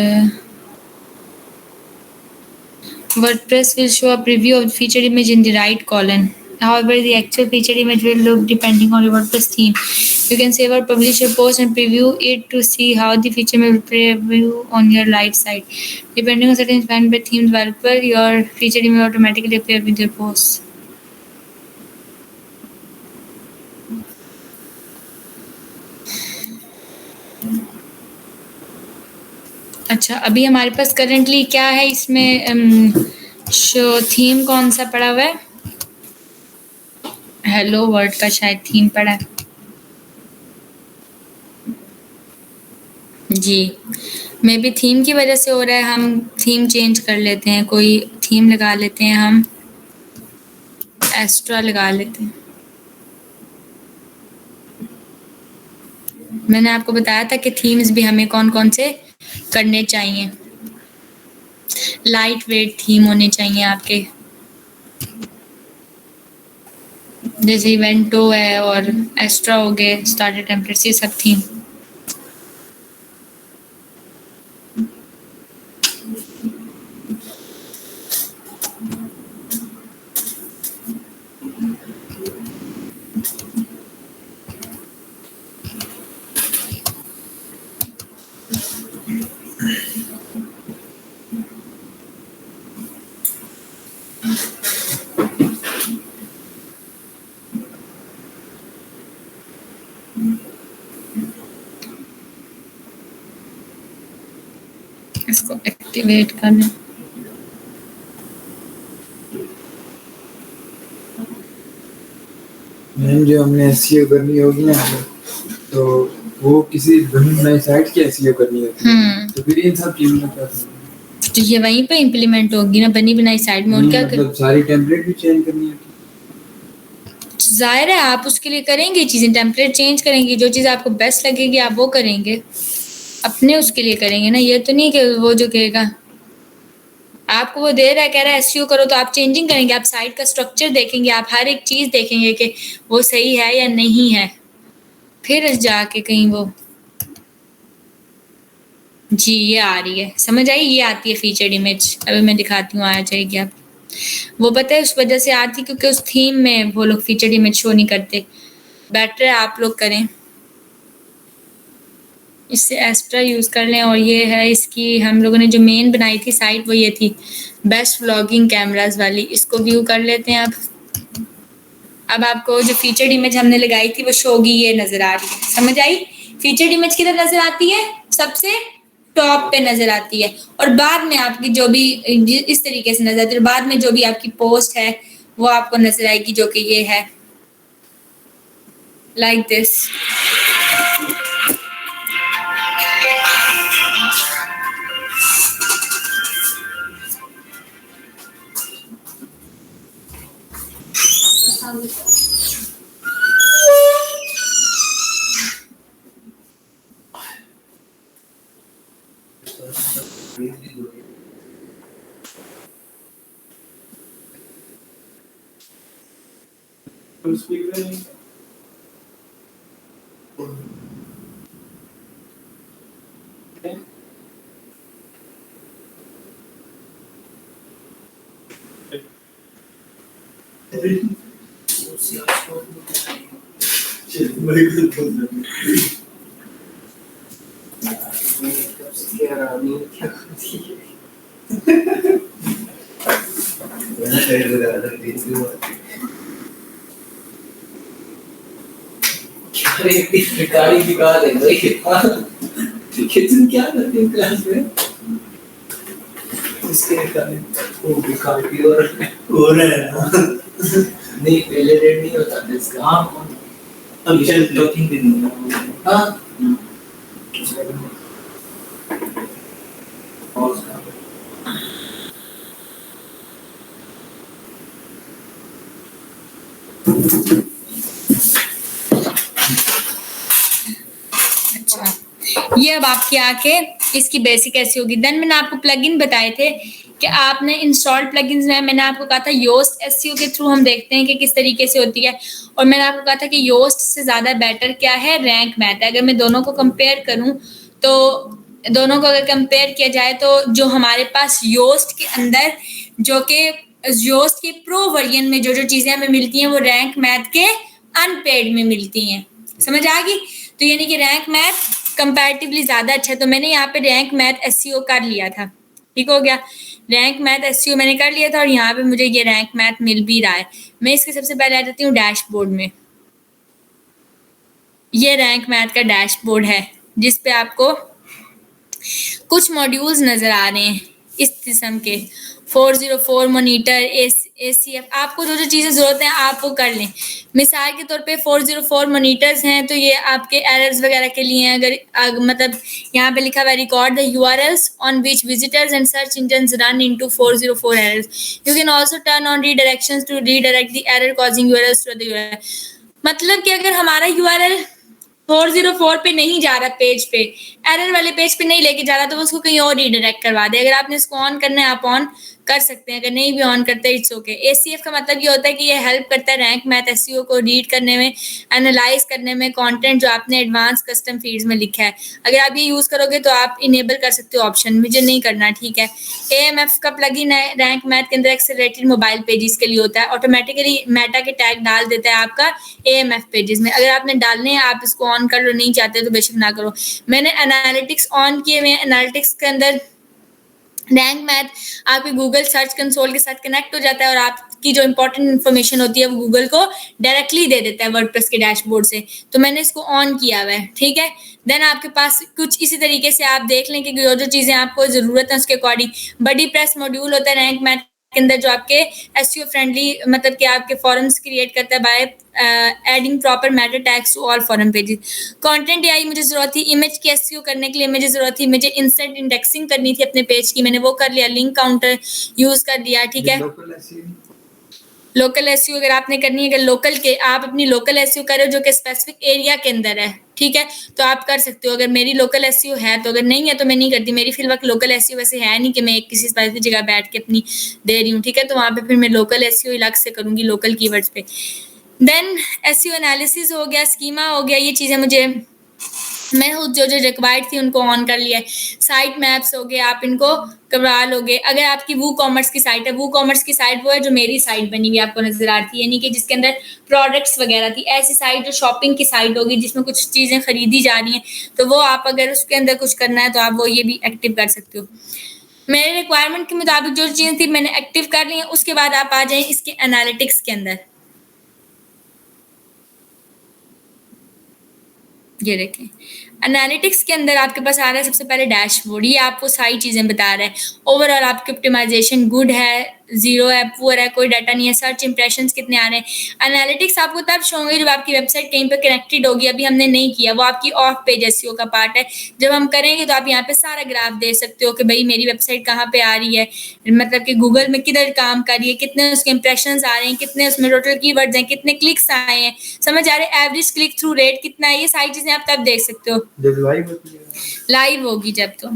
WordPress will show a preview of the feature image in the right column. However, the actual feature image will look depending on your WordPress theme. You can save or publish your post and preview it to see how the feature image will preview on your light site. Depending on certain defined by theme developer, your feature image will automatically appear with your post. अच्छा, अभी हमारे पास करंटली क्या है इसमें? शो थीम कौन सा पड़ा हुआ है? हेलो वर्ड का शायद थीम पड़ा है जी। मे बी थीम की वजह से हो रहा है। हम थीम चेंज कर लेते हैं, कोई थीम लगा लेते हैं, हम एस्ट्रा लगा लेते हैं। मैंने आपको बताया था कि थीम्स भी हमें कौन कौन से करने चाहिए। लाइट वेट थीम होने चाहिए आपके, जैसे इवेंटो है और एस्ट्रा हो गए, स्टार्टर टेम्पलेट्स, ये सब थीम। इसको एक्टिवेट करना। मैम जो हमने एसईओ करनी होगी ना, तो वो किसी बनी बनाई साइट की एसईओ करनी होती है, तो फिर इन सब चीजों में क्या करना तो ये वहीं पे इम्प्लीमेंट होगी ना, बनी बनाई साइट में। और क्या मतलब सारी टेम्पलेट भी चेंज करनी है? जाहिर है आप उसके लिए करेंगे चीजें, टेम्पलेट चेंज करेंगे, जो चीज आपको बेस्ट लगेगी आप वो करेंगे, अपने उसके लिए करेंगे ना। ये तो नहीं कि वो जो कहेगा आपको वो दे रहा है, कह रहा है एसईओ करो, तो आप चेंजिंग करेंगे, आप साइट का स्ट्रक्चर देखेंगे, आप हर एक चीज देखेंगे कि वो सही है या नहीं है, फिर जाके कहीं वो जी ये आ रही है, समझ आई? ये आती है फीचर इमेज। अभी मैं दिखाती हूँ, आ जाएगी आप। वो पता है उस वजह से आती, क्योंकि उस थीम में वो लोग फीचर इमेज शो नहीं करते। बेटर है आप लोग करें, इससे एक्स्ट्रा यूज़ कर लें। और ये है इसकी, हम लोगों ने जो मेन बनाई थी साइट वो ये थी, बेस्ट व्लॉगिंग कैमराज वाली। इसको व्यू कर लेते हैं अब आपको जो फीचर्ड इमेज हमने लगाई थी वो शो होगी, ये नज़र आ रही है, समझ आई? फीचर्ड इमेज किधर नज़र आती है? सबसे टॉप पे नज़र आती है, और बाद में आपकी जो भी इस तरीके से नज़र आती है, बाद में जो भी आपकी पोस्ट है वो आपको नज़र आएगी, जो कि ये है लाइक दिस। फुल स्पीकर है। गाड़ी दिखा दे भाई कितन क्या करते हैं क्लास में इसके कारण वो दिखाती और हो रहा है नहीं पहले रेड नहीं होता था इसका हाँ अब चल 2-3 दिन हाँ अच्छा, ये अब आपकी आके इसकी बेसिक ऐसी होगी। देन मैंने आपको प्लगइन बताए थे कि आपने इंस्टॉल्ड प्लगइन्स में मैंने आपको कहा था योस्ट एसईओ के थ्रू हम देखते हैं कि किस तरीके से होती है, और मैंने आपको कहा था कि योस्ट से ज़्यादा बेटर क्या है, रैंक मैथ है। अगर मैं दोनों को कंपेयर करूँ तो दोनों को अगर कंपेयर किया जाए तो जो हमारे पास योस्ट के अंदर जो कि योस्ट के प्रो वर्जन में जो जो चीज़ें हमें मिलती हैं वो रैंक मैथ के अनपेड में मिलती हैं। समझ आ गई? तो यानी कि रैंक मैथ कंपैरेटिवली ज़्यादा अच्छा है। तो मैंने यहाँ पे रैंक मैथ एसईओ कर लिया था, ठीक हो गया। रैंक मैथ एसईओ मैंने कर लिया था और यहाँ पे मुझे ये रैंक मैथ मिल भी रहा है। मैं इसके सबसे पहले आ जाती हूँ डैशबोर्ड में। ये रैंक मैथ का डैशबोर्ड है जिस पे आपको कुछ मॉड्यूल्स नज़र आ रहे हैं इस किस्म के 404 मॉनिटर ACF। आपको जो जो चीज़ें ज़रूरत हैं आप वो कर लें। मिसाल के तौर पे 404 मॉनिटर्स हैं तो ये आपके एरर्स वगैरह के लिए हैं। अगर मतलब यहाँ पे लिखा हुआ record the URLs on which visitors and search engines run into 404 errors. You can also turn on redirections to redirect the error causing URLs to the URL. मतलब कि अगर हमारा URL 404 पे नहीं जा रहा, पेज पे एरर वाले पेज पे नहीं लेके जा रहा, तो उसको कहीं और रीडायरेक्ट करवा दे। अगर आपने इसको ऑन करना है आप ऑन कर सकते हैं, अगर नहीं भी ऑन करते इट्स ओके। ACF का मतलब ये होता है कि ये हेल्प करता है रैंक मैथ एसईओ को रीड करने में, एनालाइज करने में कंटेंट जो आपने एडवांस कस्टम फील्ड्स में लिखा है। अगर आप ये यूज़ करोगे तो आप इनेबल कर सकते हो ऑप्शन, मुझे नहीं करना, ठीक है। AMF का प्लगइन है रैंक मैथ के अंदर, एक्सेलरेटेड मोबाइल पेजेस के लिए होता है। ऑटोमेटिकली मेटा के टैग डाल देता है आपका AMF पेजेस में। अगर आपने डालने हैं आप इसको ऑन कर लो, नहीं चाहते तो बेशक ना करो। मैंने एनालिटिक्स ऑन किए हुए हैं। एनालिटिक्स के अंदर रैंक मैथ आपके गूगल सर्च कंसोल के साथ कनेक्ट हो जाता है और आपकी जो इंपॉर्टेंट इन्फॉर्मेशन होती है वो गूगल को डायरेक्टली दे देता है वर्डप्रेस के डैशबोर्ड से। तो मैंने इसको ऑन किया हुआ है, ठीक है। देन आपके पास कुछ इसी तरीके से आप देख लें कि जो जो चीज़ें आपको ज़रूरत है उसके अकॉर्डिंग बडी प्रेस मॉड्यूल होता है रैंक मैथ के अंदर जो आपके एसईओ फ्रेंडली, मतलब कि आपके फॉरम्स क्रिएट करता है by adding proper meta tags to all forum pages. Content AI मुझे ज़रूरत थी, इमेज की एसईओ करने के लिए मुझे ज़रूरत थी, मुझे इंस्टेंट इंडेक्सिंग करनी थी अपने पेज की, मैंने वो कर लिया, लिंक काउंटर यूज़ कर दिया, ठीक है। लोकल एसईओ अगर आपने करनी है, अगर लोकल के आप अपनी लोकल एसईओ करो जो कि स्पेसिफिक एरिया के अंदर है, ठीक है, तो आप कर सकते हो। अगर मेरी लोकल एसईओ है तो, अगर नहीं है तो मैं नहीं करती। मेरी फिल वक्त लोकल एसईओ वैसे है नहीं कि मैं किसी स्पेसिफिक जगह बैठ के अपनी दे रही हूँ, ठीक है। तो वहाँ पे फिर मैं लोकल एसईओ अलग से करूँगी लोकल कीवर्ड्स पे। देन एसईओ एनालिसिस हो गया, स्कीमा हो गया, ये चीज़ें मुझे मैं जो जो रिक्वायर्ड थी उनको ऑन कर लिया है। साइट मैप्स हो गए, आप इनको करवा लोगे। अगर आपकी वो कॉमर्स की साइट है, वो कॉमर्स की साइट वो है जो मेरी साइट बनी हुई आपको नजर आती है, यानी कि जिसके अंदर प्रोडक्ट्स वगैरह थी। ऐसी साइट जो शॉपिंग की साइट होगी जिसमें कुछ चीज़ें खरीदी जा रही हैं, तो वो आप अगर उसके अंदर कुछ करना है तो आप वो ये भी एक्टिव कर सकते हो। मेरे रिक्वायरमेंट के मुताबिक जो चीज़ें थी मैंने एक्टिव कर ली हैं। उसके बाद आप आ जाएं इसके एनालिटिक्स के अंदर। ये देखें एनालिटिक्स के अंदर आपके पास आ रहा है सबसे पहले डैशबोर्ड। ये आपको सारी चीज़ें बता रहा है। ओवरऑल आपकी ऑप्टिमाइजेशन गुड है, जीरो है, पुअर है, कोई डाटा नहीं है, सर्च इंप्रेशंस कितने आ रहे हैं। एनालिटिक्स आपको तब शो होंगे जब आपकी वेबसाइट कहीं पे कनेक्टेड होगी। अभी हमने नहीं किया, वो आपकी ऑफ पेज एसईओ का पार्ट है। जब हम करेंगे तो आप यहाँ पे सारा ग्राफ दे सकते हो कि भाई मेरी वेबसाइट कहाँ पे आ रही है, मतलब कि गूगल में किधर काम कर रही है, कितने उसके इंप्रेशंस आ रहे हैं, कितने उसमें टोटल कीवर्ड्स हैं, कितने क्लिक्स आए हैं, समझ आ रहे हैं, एवरेज क्लिक थ्रू रेट कितना है, ये सारी चीज़ें आप तब देख सकते हो जब लाइव होती है, लाइव होगी जब, तो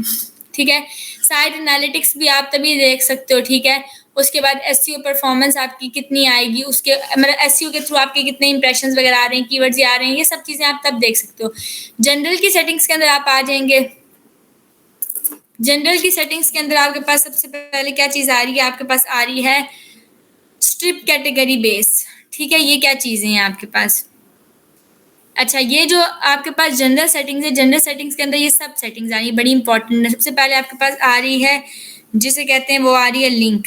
ठीक है। साइट एनालिटिक्स भी आप तभी देख सकते हो, ठीक है। उसके बाद एसईओ परफॉर्मेंस आपकी कितनी आएगी, उसके मतलब एसईओ के थ्रू आपके कितने इंप्रेशंस वगैरह आ रहे हैं, कीवर्ड्स आ रहे हैं, ये सब चीज़ें आप तब देख सकते हो। जनरल की सेटिंग्स के अंदर आप आ जाएंगे। जनरल की सेटिंग्स के अंदर आपके पास सबसे पहले क्या चीज़ आ रही है, आपके पास आ रही है स्ट्रिप कैटेगरी बेस। ठीक है, ये क्या चीज़ें हैं आपके पास। अच्छा, ये जो आपके पास जनरल सेटिंग्स है, जनरल सेटिंग्स के अंदर ये सब सेटिंग्स आ रही है, बड़ी इंपॉर्टेंट है। सबसे पहले आपके पास आ रही है जिसे कहते हैं, वो आ रही है लिंक।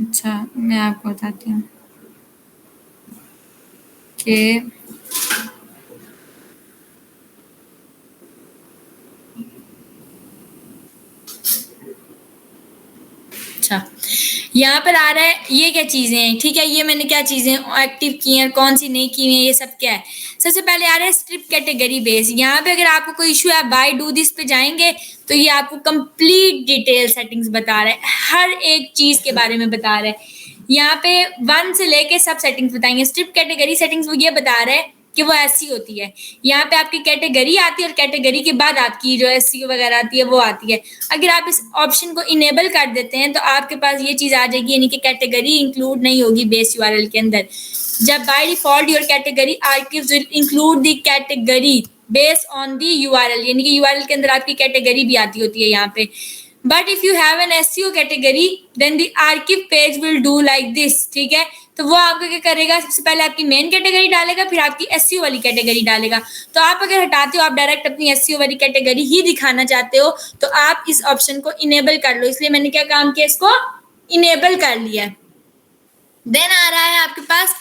अच्छा, मैं आपको बताती हूँ कि अच्छा, यहाँ पर आ रहा है ये क्या चीज़ें हैं। ठीक है, ये मैंने क्या चीज़ें एक्टिव की हैं, कौन सी नहीं की हैं, ये सब क्या है। सबसे पहले आ रहा है स्ट्रिप कैटेगरी बेस। यहाँ पे अगर आपको कोई इशू है, आप बाय डू दिस पे जाएंगे तो ये आपको कंप्लीट डिटेल सेटिंग्स बता रहा है, हर एक चीज़ के बारे में बता रहा है। यहाँ पे 1 से लेके सब सेटिंग्स बताएंगे। स्ट्रिप कैटेगरी सेटिंग्स वो ये बता रहे हैं कि वो ऐसी होती है, यहाँ पे आपकी कैटेगरी आती है और कैटेगरी के बाद आपकी जो एसईओ वगैरह आती है वो आती है। अगर आप इस ऑप्शन को इनेबल कर देते हैं तो आपके पास ये चीज़ आ जाएगी, यानी कि कैटेगरी इंक्लूड नहीं होगी बेस यूआरएल के अंदर। जब by default your category archives will include the category based on the URL, यानी कि यूआरएल के अंदर आपकी कैटेगरी भी आती होती है यहाँ पे। But if you have an SEO category then the archive page will do like this. ठीक है, तो वो आपका क्या करेगा, सबसे पहले आपकी मेन कैटेगरी डालेगा, फिर आपकी एसईओ वाली कैटेगरी डालेगा। तो आप अगर हटाते हो, आप डायरेक्ट अपनी एसईओ वाली कैटेगरी ही दिखाना चाहते हो, तो आप इस ऑप्शन को इनेबल कर लो। इसलिए मैंने क्या काम किया, इसको इनेबल कर लिया। देन आ रहा है आपके पास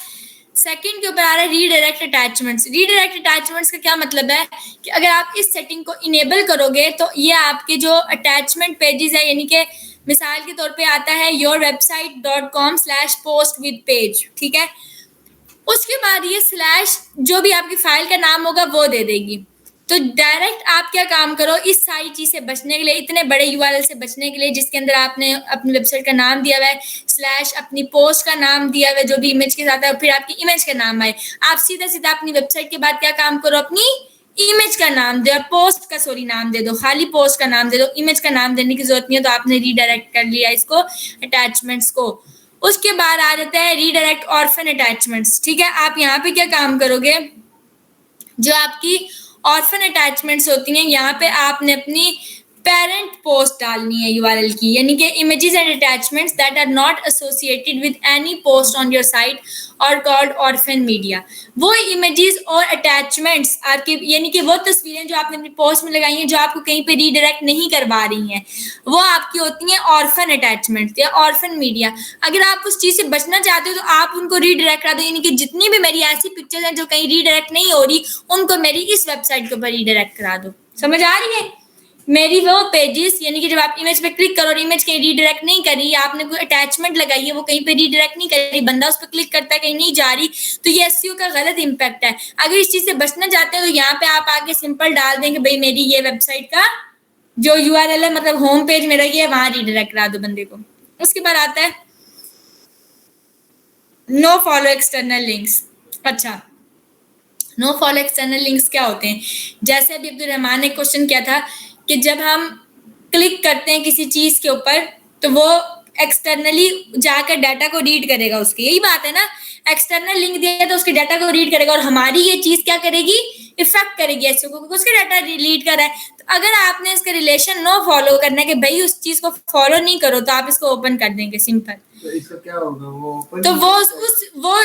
सेकंड के ऊपर आ रहा है रीडायरेक्ट अटैचमेंट्स। रीडायरेक्ट अटैचमेंट्स का क्या मतलब है कि अगर आप इस सेटिंग को इनेबल करोगे तो ये आपके जो अटैचमेंट पेजेस है, यानी कि मिसाल के तौर पे आता है yourwebsite.com/postwithpage। ठीक है, उसके बाद ये स्लैश जो भी आपकी फाइल का नाम होगा वो दे देगी। तो डायरेक्ट आप क्या काम करो, इस सारी चीज़ से बचने के लिए, इतने बड़े यूआरएल से बचने के लिए जिसके अंदर आपने अपनी वेबसाइट का नाम दिया हुआ है, स्लैश अपनी पोस्ट का नाम दिया हुआ है जो भी इमेज के साथ है, फिर आपकी इमेज का नाम आए, आप सीधा सीधा अपनी वेबसाइट के बाद क्या काम करो, अपनी इमेज का नाम दे, पोस्ट का नाम दे दो, खाली पोस्ट का नाम दे दो, इमेज का नाम देने की जरूरत नहीं है। तो आपने रीडायरेक्ट कर लिया इसको, अटैचमेंट्स को। उसके बाद आ जाता है रीडायरेक्ट ऑर्फन अटैचमेंट्स। ठीक है, आप यहाँ पे क्या काम करोगे, जो आपकी ऑर्फन अटैचमेंट्स होती हैं, यहाँ पे आपने अपनी पेरेंट पोस्ट डालनी है यूआरएल की, यानी कि images and attachments that are not associated with any post on your site और कॉल्ड ऑर्फन मीडिया। वो इमेजेस और अटैचमेंट्स आपके, यानी कि वो तस्वीरें जो आपने अपनी पोस्ट में लगाई हैं, जो आपको कहीं पे रीडायरेक्ट नहीं करवा रही हैं, वो आपकी होती हैं ऑर्फन अटैचमेंट्स या ऑर्फन मीडिया। अगर आप उस चीज़ से बचना चाहते हो तो आप उनको रीडायरेक्ट करा दो, यानी कि जितनी भी मेरी ऐसी पिक्चर्स हैं जो कहीं रीडायरेक्ट नहीं हो रही, उनको मेरी इस वेबसाइट के ऊपर रीडायरेक्ट करा दो। समझ आ रही है? मेरी वो पेजेस, यानी कि जब आप इमेज पे क्लिक करो और इमेज कहीं रीडायरेक्ट नहीं कर रही, आपने कोई अटैचमेंट लगाई है वो कहीं पे रीडायरेक्ट नहीं कर रही, बंदा उस पर क्लिक करता है कहीं नहीं जा रही, तो ये एसईओ का गलत इंपैक्ट है। अगर इस चीज से बचना चाहते हो तो यहाँ पे आप आके सिंपल डाल देंगे, भाई मेरी ये वेबसाइट का जो यूआरएल है, मतलब होम पेज मेरा ये, वहां रीडायरेक्ट करा दो बंदे को। उसके बाद आता है नो फॉलो एक्सटर्नल लिंक्स। अच्छा, नो फॉलो एक्सटर्नल लिंक्स क्या होते हैं? जैसे अभी अब्दुल रहमान ने क्वेश्चन किया था कि जब हम क्लिक करते हैं किसी चीज के ऊपर तो वो एक्सटर्नली जाकर डाटा को रीड करेगा उसकी, यही बात है ना। एक्सटर्नल लिंक दिया तो उसके डाटा को रीड करेगा और हमारी ये चीज क्या करेगी, इफेक्ट करेगी ऐसे को, उसके डाटा रीड कर रहा है। तो अगर आपने इसका रिलेशन नो फॉलो करना है कि भाई उस चीज को फॉलो नहीं करो, तो आप इसको ओपन कर देंगे सिंपल। तो इसका क्या होगा, वो open तो नहीं वो होता है? वो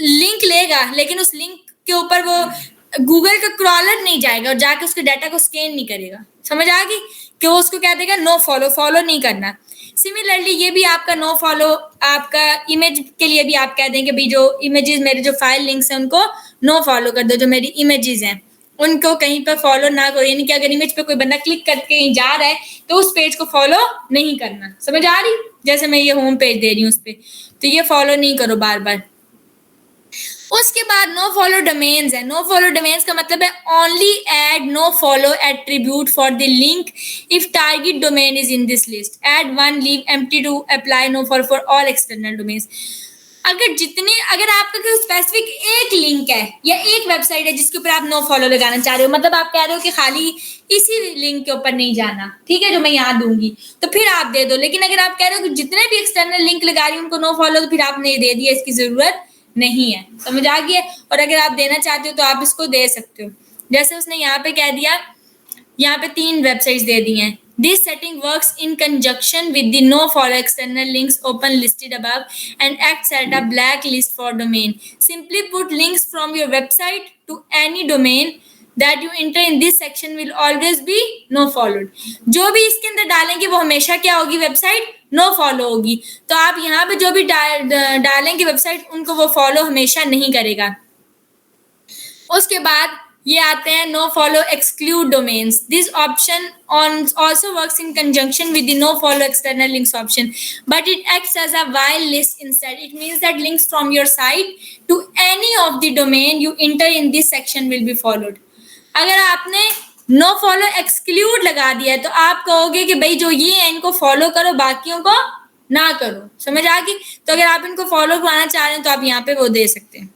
लिंक लेगा, लेकिन उस लिंक के ऊपर वो गूगल का क्रॉलर नहीं जाएगा और जाके उसके डाटा को स्कैन नहीं करेगा। समझ आ गई कि वो उसको क्या देगा, नो फॉलो, फॉलो नहीं करना। सिमिलरली ये भी आपका नो फॉलो, आपका इमेज के लिए भी आप कह देंगे भाई जो इमेजेस, मेरे जो फाइल लिंक्स हैं उनको नो फॉलो कर दो, जो मेरी इमेजेस हैं उनको कहीं पर फॉलो ना करो, यानी कि अगर इमेज पे कोई बंदा क्लिक करके कहीं जा रहा है तो उस पेज को फॉलो नहीं करना। समझ आ रही? जैसे मैं ये होम पेज दे रही हूँ उस पर, तो ये फॉलो नहीं करो बार बार। उसके बाद नो फॉलो डोमेन्स है। नो फॉलो डोमेन्स का मतलब है only add no follow attribute for the link if target domain is in this list, add one leave empty to apply no follow for all external domains. अगर आपका कोई स्पेसिफिक एक लिंक है या एक वेबसाइट है जिसके ऊपर आप नो फॉलो लगाना चाह रहे हो, मतलब आप कह रहे हो कि खाली इसी लिंक के ऊपर नहीं जाना, ठीक है, जो मैं यहाँ दूंगी, तो फिर आप दे दो। लेकिन अगर आप कह रहे हो कि जितने भी एक्सटर्नल लिंक लगा रही हूँ उनको नो फॉलो, तो फिर आपने दे दिया, इसकी जरूरत नहीं है। समझ आ गई है? और अगर आप देना चाहते हो तो आप इसको दे सकते हो। जैसे उसने यहाँ पे कह दिया, यहाँ पे 3 वेबसाइट्स दे दी हैं। This setting works in conjunction with the no follow external links open listed above and acts as a blacklist for domain. Simply put links from your website to any domain that you enter in this section will always be no followed. जो भी इसके अंदर डालेंगे वो हमेशा क्या होगी? वेबसाइट नो फॉलो होगी। तो आप यहाँ पे जो भी डालेंगे वेबसाइट, उनको वो फॉलो हमेशा नहीं करेगा। उसके बाद ये आते हैं no follow exclude domains. This option also works in conjunction with the no follow external links option, but it acts as a while list instead. It means that links from your site to any of the domain you enter in this section will be followed. अगर आपने नो फॉलो एक्सक्लूड लगा दिया है तो आप कहोगे कि भाई जो ये है इनको फॉलो करो, बाकियों को ना करो। समझ आ गई? तो अगर आप इनको फॉलो करवाना चाह रहे हैं तो आप यहाँ पे वो दे सकते हैं।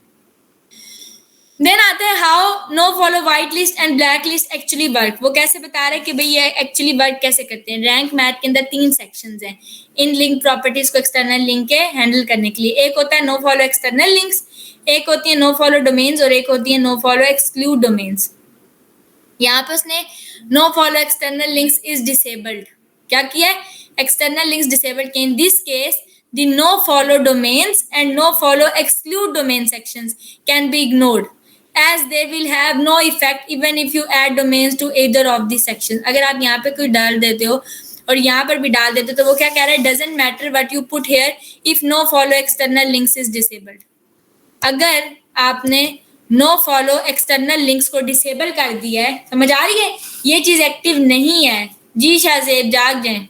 देन आता है how no follow white list and black list actually work. वो कैसे बता रहे हैं कि भाई ये एक्चुअली वर्क कैसे करते हैं। रैंक मैथ के अंदर 3 सेक्शंस हैं इन लिंक प्रॉपर्टीज को एक्सटर्नल लिंक के हैंडल करने के लिए। एक होता है नो फॉलो एक्सटर्नल लिंक्स, एक होती है नो फॉलो डोमेन्स और एक होती है नो फॉलो एक्सक्लूड डोमेन्स। यहाँ पे उसने no follow external links is disabled क्या किया है? एक्सटर्नल लिंक्स डिसेबल्ड किए। In this case the no follow domains and no follow exclude domain sections can be ignored as they will have no effect even if you add domains to either of these sections. अगर आप यहाँ पे कोई डाल देते हो और यहाँ पर भी डाल देते हो तो वो क्या कह रहा है? doesn't matter what you put here if no follow external links is disabled. अगर आपने नो फॉलो एक्सटर्नल लिंक्स को डिसेबल कर दिया है, समझ आ रही है? ये चीज एक्टिव नहीं है। जी शाहजेब जाग जाए,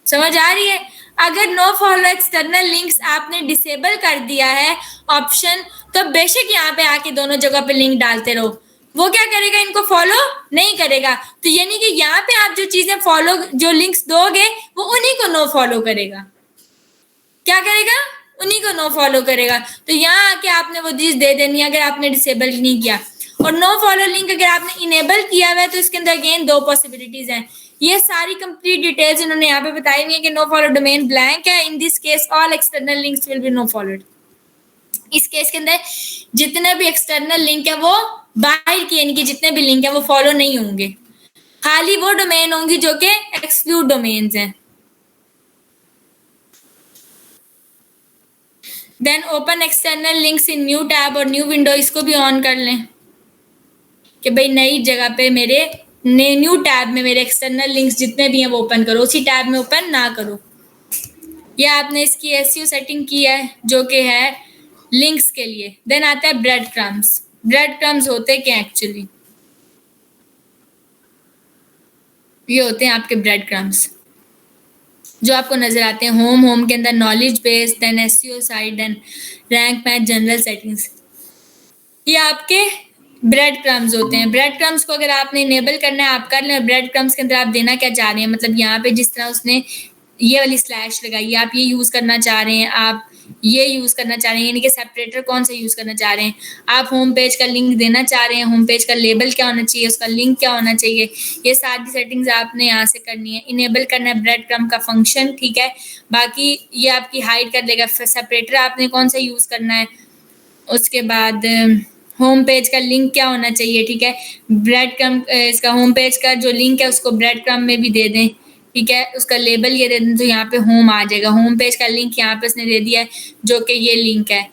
समझ आ रही है? अगर नो फॉलो एक्सटर्नल लिंक्स आपने डिसेबल कर दिया है ऑप्शन, तो बेशक यहाँ पे आके दोनों जगह पे लिंक डालते रहो, वो क्या करेगा? इनको फॉलो नहीं करेगा। तो यानी कि यहाँ पे आप जो चीजें फॉलो, जो लिंक्स दोगे वो उन्हीं को नो फॉलो करेगा। क्या करेगा? उन्हीं को नो फॉलो करेगा। तो यहाँ आके आपने वो चीज दे देनी है अगर आपने डिसेबल नहीं किया। और नो फॉलो लिंक अगर आपने इनेबल किया हुआ है तो इसके अंदर अगेन 2 पॉसिबिलिटीज हैं। ये सारी कंप्लीट डिटेल्स इन्होंने यहाँ पे बताई हुई है कि नो फॉलो डोमेन ब्लैंक है। In this case all external links will be no followed. इस केस के अंदर जितने भी एक्सटर्नल लिंक है वो बाहर की, यानी कि जितने भी लिंक है वो फॉलो नहीं होंगे, खाली वो डोमेन होंगी जो कि एक्सक्लूड डोमेन्स हैं। Then open external links in new tab और न्यू विंडो, इसको भी ऑन कर लें कि भाई नई जगह पे मेरे न्यू टैब में मेरे एक्सटर्नल लिंक्स जितने भी हैं वो ओपन करो, उसी टैब में ओपन ना करो। ये आपने इसकी एसईओ सेटिंग की है जो कि है लिंक्स के लिए। देन आता है ब्रेड क्रम्स। ब्रेड क्रम्स होते क्या एक्चुअली? ये होते हैं आपके ब्रेड क्रम्स जो आपको नजर आते हैं होम के अंदर, knowledge base, then SEO site, then Rank Math, general settings. ये आपके ब्रेड क्रम्स होते हैं। ब्रेड क्रम्स को अगर आपने इनेबल करना है आप कर लें। ब्रेड क्रम्स के अंदर आप देना क्या चाह रहे हैं, मतलब यहाँ पे जिस तरह उसने ये वाली स्लैश लगाई, आप ये यूज करना चाह रहे हैं, आप ये यूज करना चाह रहे हैं, यानी कि सेपरेटर कौन सा यूज करना चाह रहे हैं, आप होम पेज का लिंक देना चाह रहे हैं, होम पेज का लेबल क्या होना चाहिए, उसका लिंक क्या होना चाहिए, ये सारी सेटिंग्स आपने यहाँ से करनी है। इनेबल करना है ब्रेड क्रम्ब का फंक्शन, ठीक है। बाकी ये आपकी हाइड कर देगा। सेपरेटर आपने कौन सा यूज करना है, उसके बाद होम पेज का लिंक क्या होना चाहिए, ठीक है। ब्रेड क्रम्ब इसका होम पेज का जो लिंक है उसको ब्रेड क्रम्ब में भी दे दें, ठीक है। उसका लेबल ये दे दें तो यहाँ पे होम आ जाएगा। होम पेज का लिंक यहाँ पे उसने दे दिया है जो कि ये लिंक है।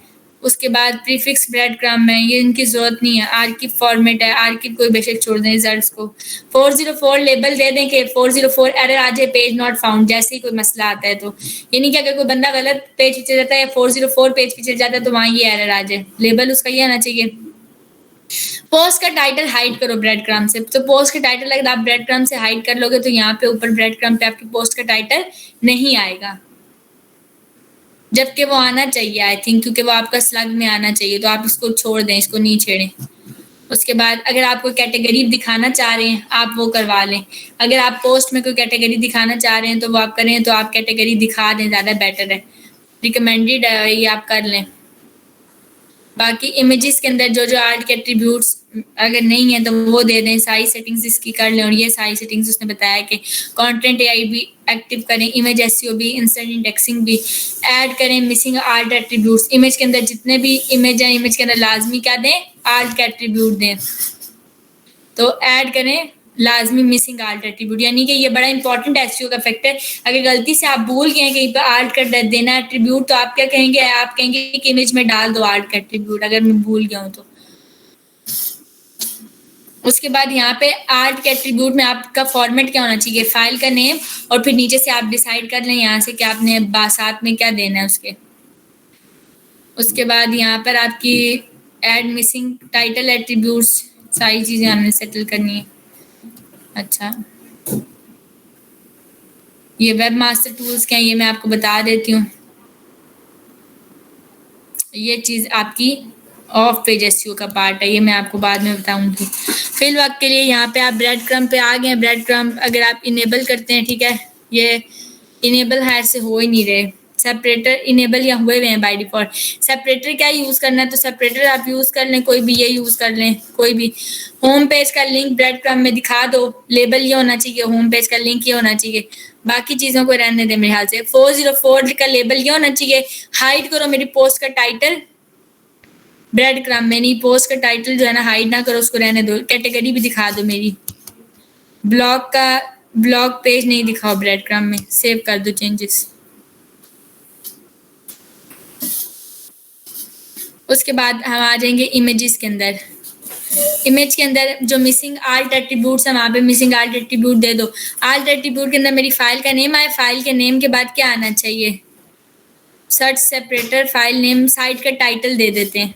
उसके बाद प्रीफिक्स ब्रेड क्रम्ब है, ये इनकी जरूरत नहीं है। आर्किव फॉर्मेट है, आर्किव कोई बेशक छोड़ दें। रिजल्ट्स को 404 लेबल दे दें कि 404 एरर आ जाए, पेज नॉट फाउंड, जैसे ही कोई मसला आता है तो, यानी कि अगर कोई बंदा गलत पेज पे चल जाता है, 404 पेज पे चल जाता है तो वहाँ ये एरर आ जाए। लेबल उसका ये आना चाहिए। पोस्ट का टाइटल हाइड करो ब्रेड क्रम्ब से, तो पोस्ट का टाइटल अगर आप ब्रेड क्रम्ब से हाइड कर लोगे तो यहाँ पे ऊपर ब्रेड क्रम्ब पे आपकी पोस्ट का टाइटल नहीं आएगा, जबकि वो आना चाहिए आई थिंक, क्योंकि वो आपका स्लग में आना चाहिए। तो आप इसको छोड़ दें, इसको नहीं छेड़ें। उसके बाद अगर आप कोई कैटेगरी दिखाना चाह रहे हैं आप वो करवा लें। अगर आप पोस्ट में कोई कैटेगरी दिखाना चाह रहे हैं तो वो आप करें, तो आप कैटेगरी दिखा दें, ज़्यादा बेटर है। रिकमेंडेड है, ये आप कर लें। बाकी इमेजेस के अंदर जो जो आर्ट के एट्रीब्यूट्स अगर नहीं है तो वो दे दें, सारी सेटिंग्स इसकी कर लें। और ये सारी सेटिंग्स उसने बताया कि कंटेंट एआई भी एक्टिव करें, इमेज एसईओ भी, इंस्टेंट इंडेक्सिंग भी, ऐड करें मिसिंग आर्ट एट्रीब्यूट्स। इमेज के अंदर जितने भी इमेज हैं, इमेज के अंदर लाजमी क्या दें, आर्ट के एट्रीब्यूट दें। तो ऐड करें लाजमी मिसिंग आर्ट एट्रीब्यूट, यानी कि ये बड़ा इंपॉर्टेंट एसईओ का फैक्टर। अगर गलती से आप भूल गए कहीं पर आर्ट का देना एट्रीब्यूट, तो आप क्या कहेंगे, आप कहेंगे कि इमेज में डाल दो आर्ट का एट्रीब्यूट, अगर मैं भूल गया हूँ तो। उसके बाद यहाँ पे आर्ट के एट्रीब्यूट में आपका फॉर्मेट क्या होना चाहिए, फाइल का नेम, और फिर नीचे से आप डिसाइड कर लें यहाँ से कि आपने साथ में क्या देना है उसके। उसके बाद यहाँ पर आपकी ऐड मिसिंग टाइटल एट्रीब्यूट्स, सारी चीज़ें हमने सेटल करनी है। अच्छा, ये वेब मास्टर टूल्स क्या है, ये मैं आपको बता देती हूँ। ये चीज़ आपकी ऑफ पेज एसईओ का पार्ट है, ये मैं आपको बाद में बताऊंगी। फिल वक्त के लिए यहाँ पे आप ब्रेड क्रम्ब पे आ गए। ब्रेड क्रम्ब अगर आप इनेबल करते हैं, ठीक है, ये इनेबल है से हो ही नहीं रहे। सेपरेटर इनेबल या हुए हुए हैं बाय डिफॉल्ट। सेपरेटर क्या यूज़ करना है, तो सेपरेटर आप यूज़ कर लें, कोई भी ये यूज़ कर लें, कोई भी। होम पेज का लिंक ब्रेड क्रम्ब में दिखा दो, लेबल ये होना चाहिए, होम पेज का लिंक ये होना चाहिए, बाकी चीज़ों को रहने दें मेरे ख्याल से। 404 का लेबल ये होना चाहिए। हाइड करो मेरी पोस्ट का टाइटल ब्रेड क्रम्ब में, नहीं पोस्ट का टाइटल जो है ना हाइड ना करो, उसको रहने दो। कैटेगरी भी दिखा दो मेरी। ब्लॉग पेज नहीं दिखाओ ब्रेड क्रम्ब में, सेव कर दो चेंजेस। उसके बाद हम आ जाएंगे इमेजेस के अंदर। इमेज के अंदर जो मिसिंग आर्ट एट्रीब्यूट्स है, वहाँ पे मिसिंग आर्ट एट्रीब्यूट दे दो। आर्ट एट्रीब्यूट के अंदर मेरी फाइल का नेम आए, फाइल के नेम के बाद क्या आना चाहिए, search separator file name, site का टाइटल दे देते हैं,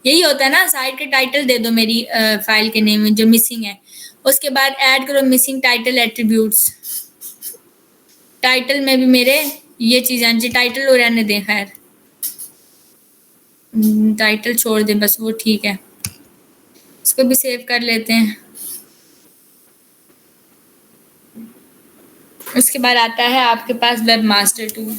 यही होता है ना, साइट का टाइटल दे दो मेरी फाइल के नेम में जो मिसिंग है। उसके बाद ऐड करो मिसिंग टाइटल एट्रीब्यूट्स। टाइटल में भी मेरे ये चीज़ आनी चाहिए, टाइटल हो रहने दें, खैर टाइटल छोड़ दें बस, वो ठीक है। इसको भी सेव कर लेते हैं। उसके बाद आता है आपके पास webmaster tool.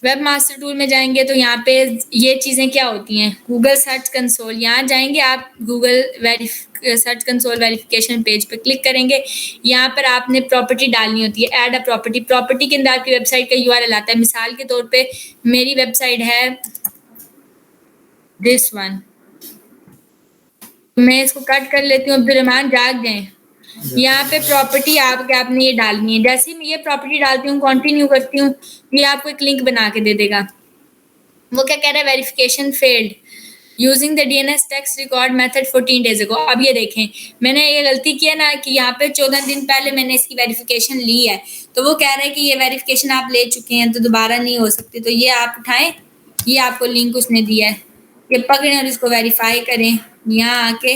Webmaster tool में जाएंगे तो यहाँ पे ये चीज़ें क्या होती हैं, गूगल सर्च कंसोल, यहाँ जाएंगे आप, Google search console verification page पे क्लिक करेंगे। यहाँ पर आपने प्रॉपर्टी डालनी होती है, ऐड अ प्रॉपर्टी। प्रॉपर्टी के अंदर आपकी वेबसाइट का यूआरएल आता है। मिसाल के तौर पे मेरी वेबसाइट है दिस वन, मैं इसको कट कर लेती हूँ। अब्दुलरहमान जाग गए। यहाँ पे प्रॉपर्टी आपने ये डालनी है। जैसे ही मैं ये प्रॉपर्टी डालती हूँ, कंटिन्यू करती हूँ, ये आपको एक लिंक बना के दे देगा। वो क्या कह रहा है, verification failed using the DNS text record method 14 days ago. अब ये देखें, मैंने ये गलती की है ना कि यहाँ पे 14 दिन पहले मैंने इसकी वेरिफिकेशन ली है, तो वो कह रहा है कि ये वेरिफिकेशन आप ले चुके हैं तो दोबारा नहीं हो सकती। तो ये आप उठाएं, ये आपको लिंक उसने दिया है, ये पकड़ें और इसको वेरीफाई करें। यहाँ आके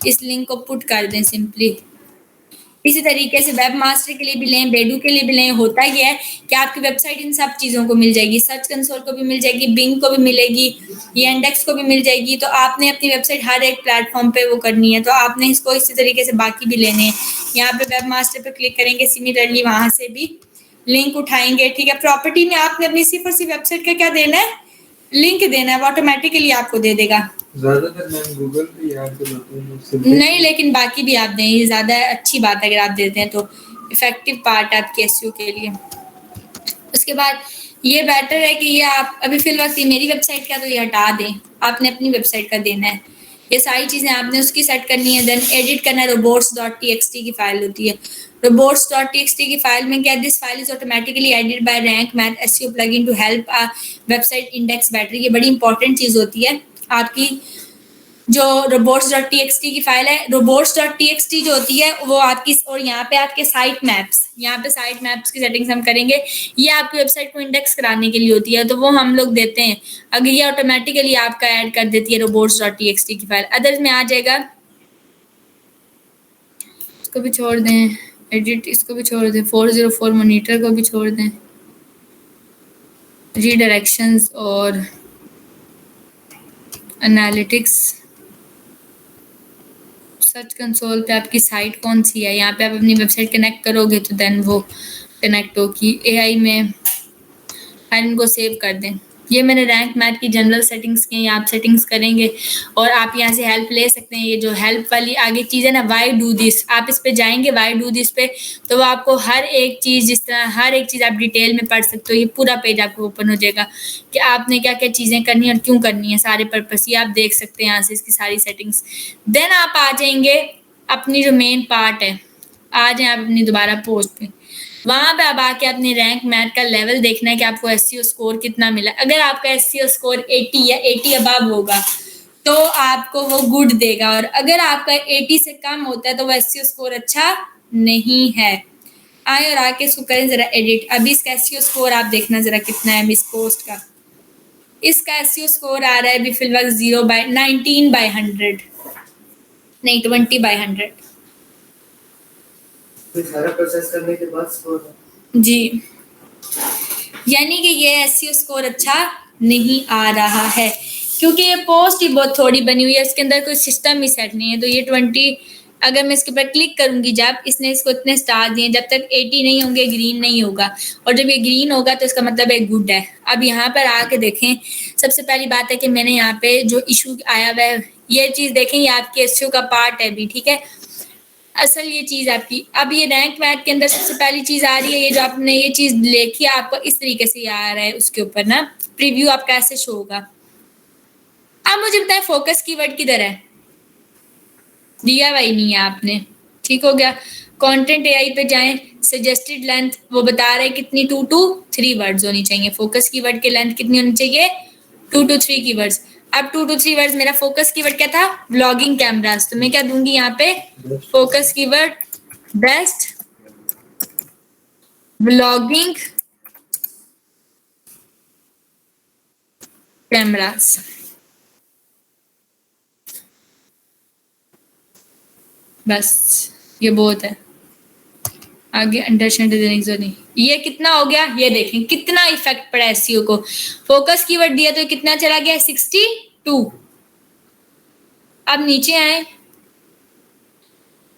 इस लिंक को पुट कर दें सिंपली। इसी तरीके से वेब मास्टर के लिए भी लें, बेडू के लिए भी लें। होता ही है कि आपकी वेबसाइट इन सब चीज़ों को मिल जाएगी, सर्च कंसोल को भी मिल जाएगी, बिंग को भी मिलेगी, ये इंडेक्स को भी मिल जाएगी। तो आपने अपनी वेबसाइट हर एक प्लेटफॉर्म पे वो करनी है, तो आपने इसको इसी तरीके से बाकी भी लेने हैं। यहाँ पे वेब मास्टर पे क्लिक करेंगे, सिमिलरली वहाँ से भी लिंक उठाएंगे, ठीक है। प्रॉपर्टी में आपने अपनी सिर्फ और सिर्फ वेबसाइट का क्या देना है, लिंक देना है, वो ऑटोमेटिकली आपको दे देगा। ज्यादातर मैं गूगल पे याद करता हूँ, नहीं, लेकिन बाकी भी आप दें, ये ज़्यादा अच्छी बात है अगर आप देते हैं तो इफेक्टिव पार्ट है आपके एसईओ के लिए। उसके बाद ये बेटर है कि ये आप अभी फिल वक्त मेरी वेबसाइट का तो ये हटा दें, आपने अपनी वेबसाइट का देना है। ये सारी चीज़ें आपने उसकी सेट करनी है। देन एडिट करना है। robots.txt की फाइल होती है। robots.txt की फाइल में क्या, this file is automatically edit by Rank Math SEO plugin to help a website index better. ये बड़ी इंपॉर्टेंट चीज़ होती है आपकी जो robots.txt की फाइल है। robots.txt जो होती है वो आपकी, और यहाँ पे आपके साइट मैप्स, यहाँ पे साइट मैप्स की सेटिंग्स हम करेंगे। ये आपकी वेबसाइट को इंडेक्स कराने के लिए होती है, तो वो हम लोग देते हैं। अगर ये ऑटोमेटिकली आपका ऐड कर देती है robots.txt की फाइल। अदर्स में आ जाएगा, इसको भी छोड़ दें, एडिट इसको भी छोड़ दें, 404 मॉनिटर को भी छोड़ दें, रीडायरेक्शंस और एनालिटिक्स। सर्च कंसोल पे आपकी साइट कौन सी है, यहाँ पे आप अपनी वेबसाइट कनेक्ट करोगे तो देन वो कनेक्ट होगी। एआई में और इनको सेव कर दें। ये मैंने रैंक मैट की जनरल सेटिंग्स की, आप सेटिंग्स करेंगे और आप यहाँ से हेल्प ले सकते हैं। ये जो हेल्प वाली आगे चीज़ है ना, वाई डू दिस, आप इस पे जाएंगे वाई डू दिस पे, तो वो आपको हर एक चीज़, जिस तरह हर एक चीज़ आप डिटेल में पढ़ सकते हो। ये पूरा पेज आपको ओपन हो जाएगा कि आपने क्या क्या चीज़ें करनी है और क्यों करनी है, सारे पर्पस ये आप देख सकते हैं यहाँ से, इसकी सारी सेटिंग्स। देन आप आ जाएंगे अपनी जो मेन पार्ट है, आ जाए आप अपनी दोबारा पोस्ट पे, वहां पे अब आके अपने रैंक मैट का लेवल देखना है कि आपको एसईओ स्कोर कितना मिला। अगर आपका एसईओ स्कोर 80 या 80 अबव होगा तो आपको वो गुड देगा, और अगर आपका 80 से कम होता है तो वो एसईओ स्कोर अच्छा नहीं है। आए और आके इसको करें जरा एडिट। अभी इसका एसईओ स्कोर आप देखना जरा कितना है इस पोस्ट का। इसका एसईओ स्कोर आ रहा है अभी फिलहाल 19/100, नहीं 20/100 सारा प्रोसेस करने के बाद स्कोर जी। यानी कि ये एसईओ स्कोर अच्छा नहीं आ रहा है क्योंकि ये पोस्ट ही बहुत थोड़ी बनी हुई है, इसके अंदर कोई सिस्टम ही सेट नहीं है। तो ये 20, अगर मैं इसके ऊपर क्लिक करूंगी, जब इसने इसको इतने स्टार दिए, जब तक 80 नहीं होंगे ग्रीन नहीं होगा, और जब ये ग्रीन होगा तो इसका मतलब है गुड है। अब यहाँ पर आके देखें, सबसे पहली बात है कि मैंने यहाँ पे जो इशू आया हुआ है ये चीज़ देखें, ये आपके एसईओ का पार्ट है भी, ठीक है। असल ये चीज़ आपकी, अब ये रैंक मैट के अंदर सबसे पहली चीज़ आ रही है, ये जो आपने ये चीज़ लिखी है आपको इस तरीके से आ रहा है, उसके ऊपर ना प्रीव्यू आपका ऐसे शो होगा। अब मुझे बताएं फोकस कीवर्ड किधर है, दिया हुआ ही नहीं है आपने, ठीक हो गया। कंटेंट एआई पे जाएं, सजेस्टेड लेंथ वो बता रहा है कितनी 2 to 3 वर्ड्स होनी चाहिए। फोकस कीवर्ड की लेंथ कितनी होनी चाहिए, 2 to 3 कीवर्ड्स। अब 2 to 3 वर्ड्स, मेरा फोकस कीवर्ड क्या था, व्लॉगिंग कैमरास, तो मैं क्या दूंगी यहाँ पे, focus keyword best vlogging cameras. बस ये बहुत है। आगे अंडरस्टैंड देने की जरूरत नहीं। ये कितना हो गया, ये देखें कितना इफेक्ट पड़ा एसईओ को। फोकस कीवर्ड दिया तो कितना चला गया, 62। अब नीचे आए,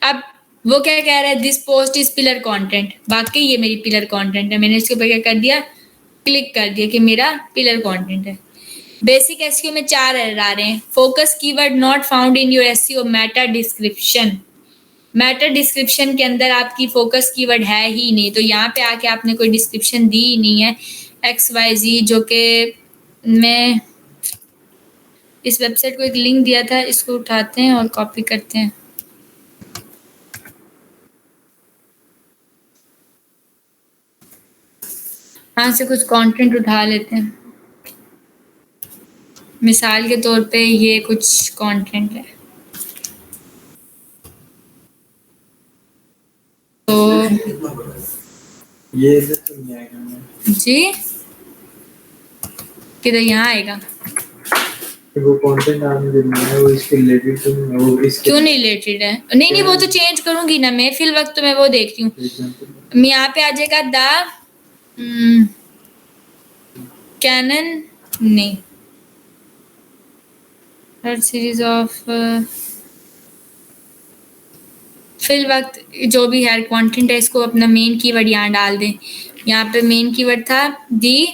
अब वो क्या कह रहा है, this post is pillar content. वाकई ये मेरी पिलर कंटेंट है, मैंने इसके ऊपर क्या कर दिया, क्लिक कर दिया कि मेरा पिलर कंटेंट है। बेसिक एसईओ में 4 एरर आ रहे हैं। Focus keyword not found in your SEO Meta description. Meta description के अंदर आपकी फोकस कीवर्ड है ही नहीं, तो यहाँ पे आके आपने कोई डिस्क्रिप्शन दी ही नहीं है XYZ, जो कि मैं इस वेबसाइट को एक लिंक दिया था, इसको उठाते हैं और कॉपी करते हैं। यहाँ से कुछ कंटेंट उठा लेते हैं। मिसाल के तौर पे ये कुछ कंटेंट है, तो ये इधर तो नहीं आएगा ना। जी किधर यहाँ आएगा, वो कंटेंट आपने जो बनाया है वो इसके रिलेटेड तो नहीं है, वो इसके क्यों नहीं रिलेटेड है, नहीं नहीं वो तो चेंज करूंगी ना मैं, फिल वक्त तो मैं वो देखती हूँ। मैं यहाँ पे आ जाएगा द कैनन, नहीं हर सीरीज ऑफ फिल वक्त जो भी है कंटेंट है, इसको अपना मेन कीवर्ड यहाँ डाल दें। यहाँ पे मेन कीवर्ड था दी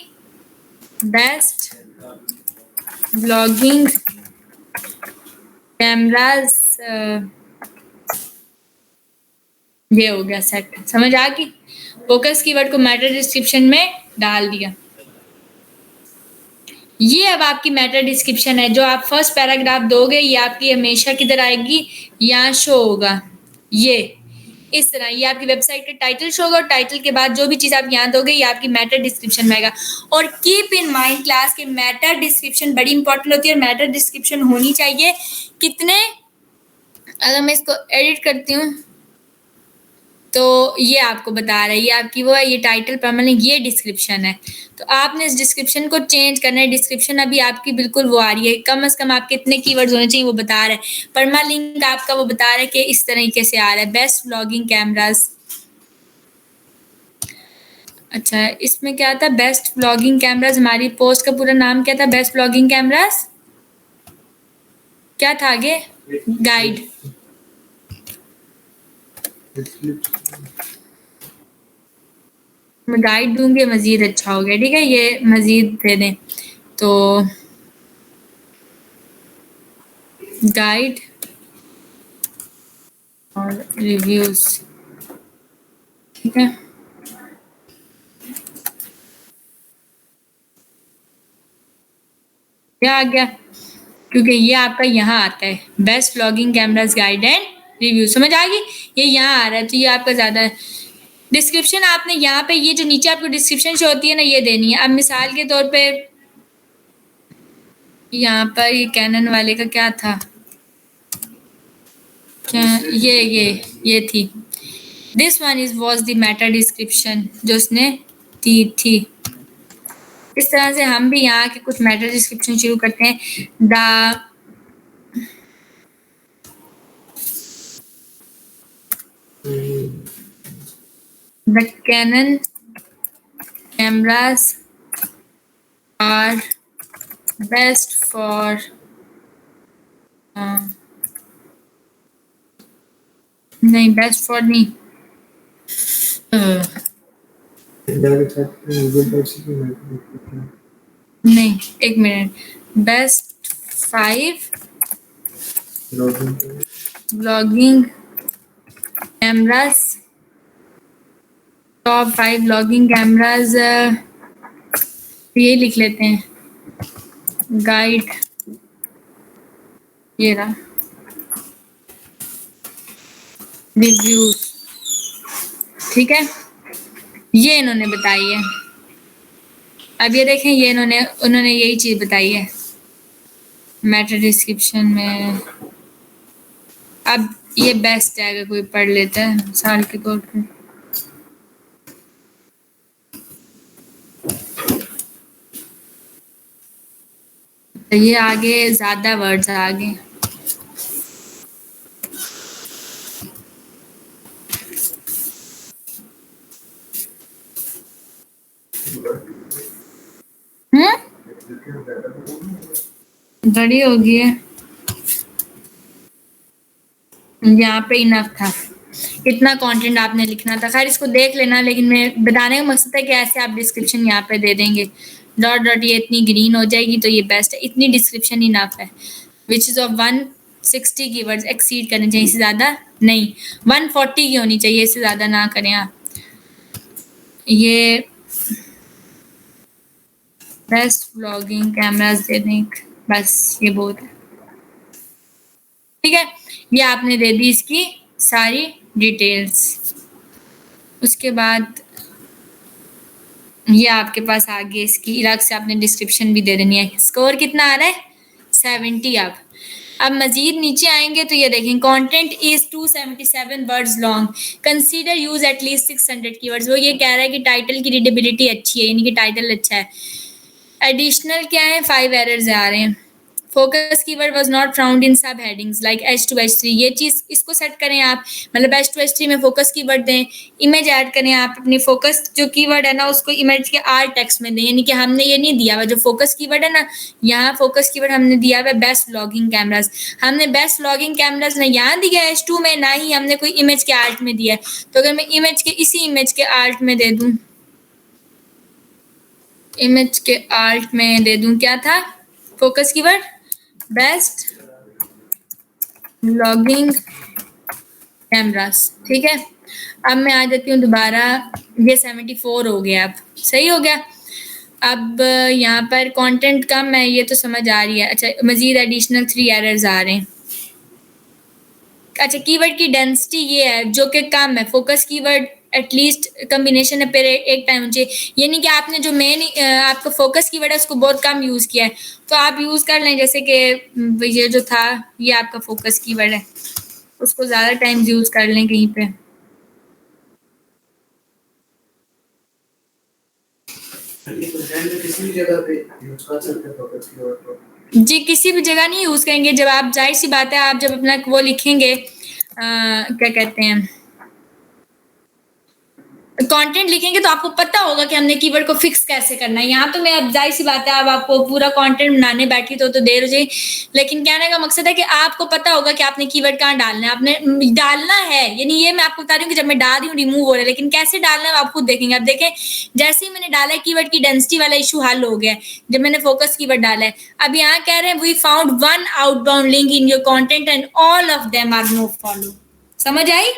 बेस्ट व्लॉगिंग कैमरास, ये हो गया सेट, समझ आ गई। फोकस कीवर्ड को मेटा डिस्क्रिप्शन में डाल दिया। ये अब आपकी मेटा डिस्क्रिप्शन है, जो आप फर्स्ट पैराग्राफ दोगे ये आपकी हमेशा किधर आएगी, यहाँ शो होगा। ये इस तरह ये आपकी वेबसाइट का टाइटल शो होगा, और टाइटल के बाद जो भी चीज़ आप यहाँ दोगे ये आपकी मेटा डिस्क्रिप्शन में आएगा। और कीप इन माइंड क्लास के मेटा डिस्क्रिप्शन बड़ी इंपॉर्टेंट होती है, और मेटा डिस्क्रिप्शन होनी चाहिए कितने, अगर मैं इसको एडिट करती हूँ तो ये आपको बता रहा है, ये आपकी वो है, ये टाइटल परमानेंट, ये डिस्क्रिप्शन है। तो आपने इस डिस्क्रिप्शन को चेंज करना है। डिस्क्रिप्शन अभी आपकी बिल्कुल वो आ रही है, कम से कम आपके इतने कीवर्ड्स होने चाहिए वो बता रहा है। परमालिंक आपका वो बता रहा है कि इस तरीके से आ रहा है, बेस्ट व्लॉगिंग कैमरास। अच्छा इसमें क्या था, बेस्ट व्लॉगिंग कैमरास, हमारी पोस्ट का पूरा नाम क्या था, बेस्ट व्लॉगिंग कैमरास, क्या था आगे, गाइड। मैं गाइड दूंगी मजीद अच्छा हो गया, ठीक है, ये मजीद दे दें तो गाइड और रिव्यूज, ठीक है। क्या आ गया, क्योंकि ये आपका यहाँ आता है best vlogging cameras guide and review, समझ आ गई, ये यहाँ आ रहा है तो ये आपका ज़्यादा है। डिस्क्रिप्शन आपने यहाँ पे ये जो नीचे आपको डिस्क्रिप्शन शो होती है ना, ये देनी है। अब मिसाल के तौर पे यहाँ पर ये कैनन वाले का क्या था, क्या ये थी, this one is was the matter description जो उसने दी थी। इस तरह से हम भी यहाँ के कुछ मैटर डिस्क्रिप्शन शुरू करते हैं। The Canon cameras are best for नहीं, बेस्ट फॉर नहीं, नहीं, एक minute, best 5 vlogging cameras, top 5 vlogging cameras, ये लिख लेते हैं गाइड, ये रहा रिव्यूज, ठीक है, ये इन्होंने बताई है। अब ये देखें, ये उन्होंने यही चीज बताई है मैटर डिस्क्रिप्शन में। अब ये बेस्ट है, अगर कोई पढ़ लेता है मिसाल के तौर पे, तो ये आगे ज्यादा वर्ड्स आगे। बड़ी होगी है, यहाँ पे इनफ था, इतना कंटेंट आपने लिखना था। खैर इसको देख लेना, लेकिन मैं बताने का मकसद है कि ऐसे आप डिस्क्रिप्शन यहाँ पे दे देंगे, डॉट डॉट ये इतनी ग्रीन हो जाएगी तो ये बेस्ट है, इतनी डिस्क्रिप्शन इनफ है। Which is of 160 keywords exceed करने चाहिए, इससे ज़्यादा नहीं, 140 की होनी चाहिए, इससे ज़्यादा ना करें आप। ये बेस्ट व्लॉगिंग कैमरास दे दें, बस ये बहुत है, ठीक है। ये आपने दे दी इसकी सारी डिटेल्स। उसके बाद ये आपके पास आगे इसकी अलग से आपने डिस्क्रिप्शन भी दे देनी है। स्कोर कितना आ रहा है, 70। अब मजीद नीचे आएंगे तो ये देखें, content is 277 words long, consider use at least 600 keywords. वो ये कह रहा है कि टाइटल की रीडेबिलिटी अच्छी है, यानी कि टाइटल अच्छा है। एडिशनल क्या है, 5 एरर्स आ रहे हैं। Focus keyword was not found in सब हेडिंग्स लाइक H2 H3, ये चीज़ इसको सेट करें आप, मतलब H2 H3 में फोकस कीवर्ड दें। इमेज ऐड करें आप, अपनी फोकस जो कीवर्ड है ना उसको इमेज के आर टेक्स्ट में दें, यानी कि हमने ये नहीं दिया हुआ जो फोकस कीवर्ड है ना, यहाँ फोकस कीवर्ड हमने दिया हुआ बेस्ट व्लॉगिंग कैमरास, हमने बेस्ट व्लॉगिंग कैमरास ना यहाँ दिया है H2 में, ना ही हमने कोई इमेज के आर्ट में दिया है। तो अगर मैं इसी इमेज के आर्ट में दे दूँ, इमेज के आर्ट में दे दूँ, क्या था focus keyword, best vlogging cameras, ठीक है। अब मैं आ जाती हूँ दोबारा, ये 74 हो गया, अब सही हो गया। अब यहाँ पर कंटेंट कम है, ये तो समझ आ रही है। अच्छा, मजीद एडिशनल 3 एरर्स आ रहे हैं। अच्छा, कीवर्ड की डेंसिटी ये है जो कि कम है, फोकस कीवर्ड एटलीस्ट कम्बिनेशन पे एक टाइम होनी चाहिए, यानी कि आपने जो मेन आपका फोकस कीवर्ड है उसको बहुत कम यूज़ किया है, तो आप यूज़ कर लें, जैसे कि ये जो था ये आपका फोकस कीवर्ड है, उसको ज़्यादा टाइम यूज़ कर लें कहीं पे। किसी भी जगह पे यूज कर सकते हैं फोकस कीवर्ड को। जी, किसी भी जगह नहीं यूज़ करेंगे, जब आप, जाहिर सी बात है, आप जब अपना वो लिखेंगे क्या कहते हैं, कंटेंट लिखेंगे तो आपको पता होगा कि हमने कीवर्ड को फिक्स कैसे करना है। यहाँ तो मैं अब जाहिर सी बात है, अब आपको पूरा कंटेंट बनाने बैठी तो देर हो जाए, लेकिन कहने का मकसद है कि आपको पता होगा कि आपने कीवर्ड कहाँ डालना है, आपने डालना है। यानी ये मैं आपको बता रही हूँ कि जब मैं डाल रही हूँ रिमूव हो रहा है, लेकिन कैसे डालना है आप खुद देखेंगे। अब देखें, जैसे ही मैंने डाला है कीवर्ड की डेंसिटी वाला इशू हल हो गया जब मैंने फोकस कीवर्ड डाला है। अब यहाँ कह रहे हैं we found one outbound link in your content and all of them are no follow. समझ आई?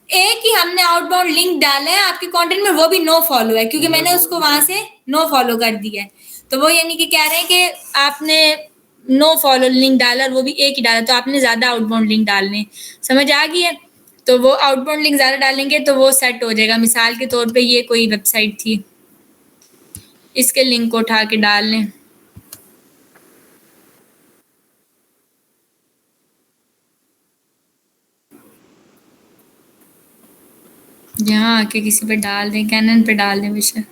एक ही हमने आउटबाउंड लिंक डाला है आपके कंटेंट में, वो भी नो फॉलो है क्योंकि मैंने उसको वहां से नो फॉलो कर दिया है। तो वो यानी कि कह रहे हैं कि आपने नो फॉलो लिंक डाला और वो भी एक ही डाला, तो आपने ज्यादा आउटबाउंड लिंक डालने। समझ आ गई है? तो वो आउटबाउंड लिंक ज्यादा डालेंगे तो वो सेट हो जाएगा। मिसाल के तौर पे ये कोई वेबसाइट थी, इसके लिंक को उठा के डाल लें। यहाँ आके किसी पे डाल दें, कैनन पे डाल दें विषय।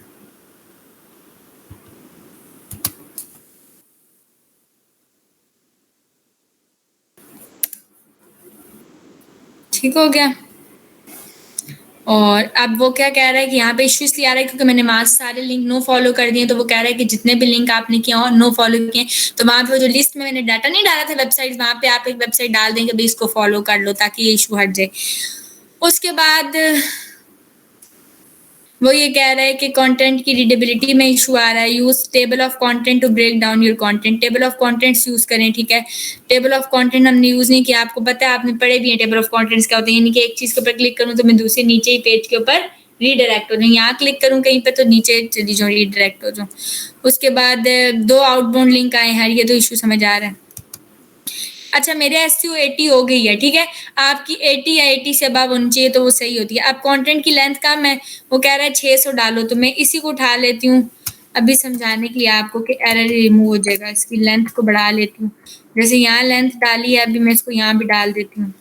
ठीक हो गया। और अब वो क्या कह रहा है कि यहाँ पे इश्यू इसलिए आ रहा है क्योंकि मैंने वहां से सारे लिंक नो फॉलो कर दिए। तो वो कह रहा है कि जितने भी लिंक आपने किया और नो फॉलो किए, तो वहां पे जो लिस्ट में मैंने डाटा नहीं डाला था वेबसाइट, वहां पे आप एक वेबसाइट डाल देंगे भाई इसको फॉलो कर लो ताकि ये इशू हट जाए। उसके बाद वो ये कह रहा है कि कंटेंट की रीडेबिलिटी में इशू आ रहा है। Use table of content to break down your content. Table of contents use करें, ठीक है। टेबल ऑफ कंटेंट हमने यूज नहीं किया, आपको पता है, आपने पढ़े भी हैं टेबल ऑफ कंटेंट्स क्या होते हैं। यानी कि एक चीज के ऊपर क्लिक करूं तो मैं दूसरे नीचे ही पेज के ऊपर रीडायरेक्ट हो जाऊँ, यहाँ क्लिक करूँ कहीं पे तो नीचे चली जाऊँ, रीडायरेक्ट हो जाऊँ। उसके बाद 2 आउटबाउंड लिंक आए हैं, ये तो इशू समझ आ रहा है। अच्छा, मेरे SEO 80 हो गई है, ठीक है। आपकी 80 या 80 से अबव होनी चाहिए तो वो सही होती है। अब कंटेंट की लेंथ कम है, वो कह रहा है 600 डालो, तो मैं इसी को उठा लेती हूँ अभी समझाने के लिए आपको कि एरर रिमूव हो जाएगा। इसकी लेंथ को बढ़ा लेती हूँ। जैसे यहाँ लेंथ डाली है, अभी मैं इसको यहाँ भी डाल देती हूँ।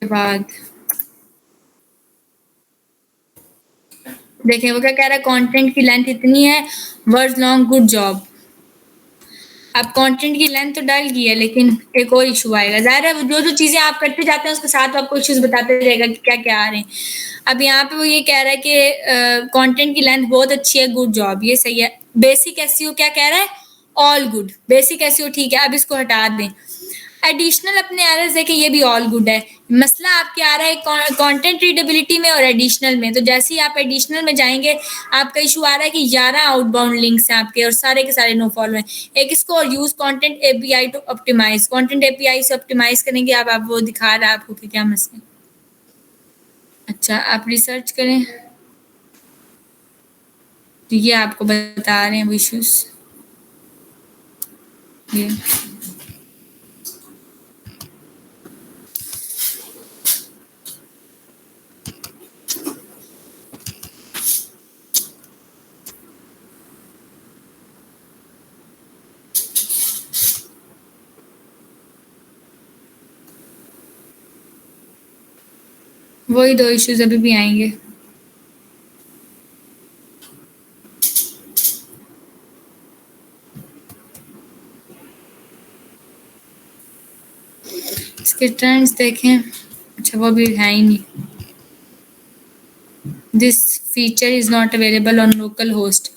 बाद देखें वो क्या कह रहा है, कंटेंट की लेंथ इतनी है, वर्ड्स लॉन्ग, गुड जॉब। अब कंटेंट की लेंथ तो डल गई है, लेकिन एक और इशू आएगा। ज़ाहिर है जो जो चीज़ें आप करते जाते हैं उसके साथ आपको इश्यूज बताते रहेगा कि क्या क्या आ रहे हैं। अब यहाँ पे वो ये कह रहा है कि कंटेंट की लेंथ बहुत अच्छी है, गुड जॉब, ये सही है। बेसिक एसईओ क्या कह रहा है, ऑल गुड। बेसिक एसईओ ठीक है, अब इसको हटा दें। एडिशनल अपने एरर्स देखें, ये भी ऑल गुड है। मसला आपके आ रहा है कंटेंट रीडेबिलिटी में और एडिशनल में। तो जैसे ही आप एडिशनल में जाएंगे आपका इशू आ रहा है कि 11 आउटबाउंड लिंक्स हैं आपके और सारे के सारे नो फॉलो हैं। एक इसको और use content API to optimize. Content API से ऑप्टिमाइज करेंगे। अब वो दिखा रहा है आपको कि क्या मसला। अच्छा, आप रिसर्च करें तो ये आपको बता रहे हैं वो इश्यूज। ये वही 2 इश्यूज अभी भी आएंगे। इसके ट्रेंड्स देखें। अच्छा, वो भी है ही नहीं। This feature is not available on local host.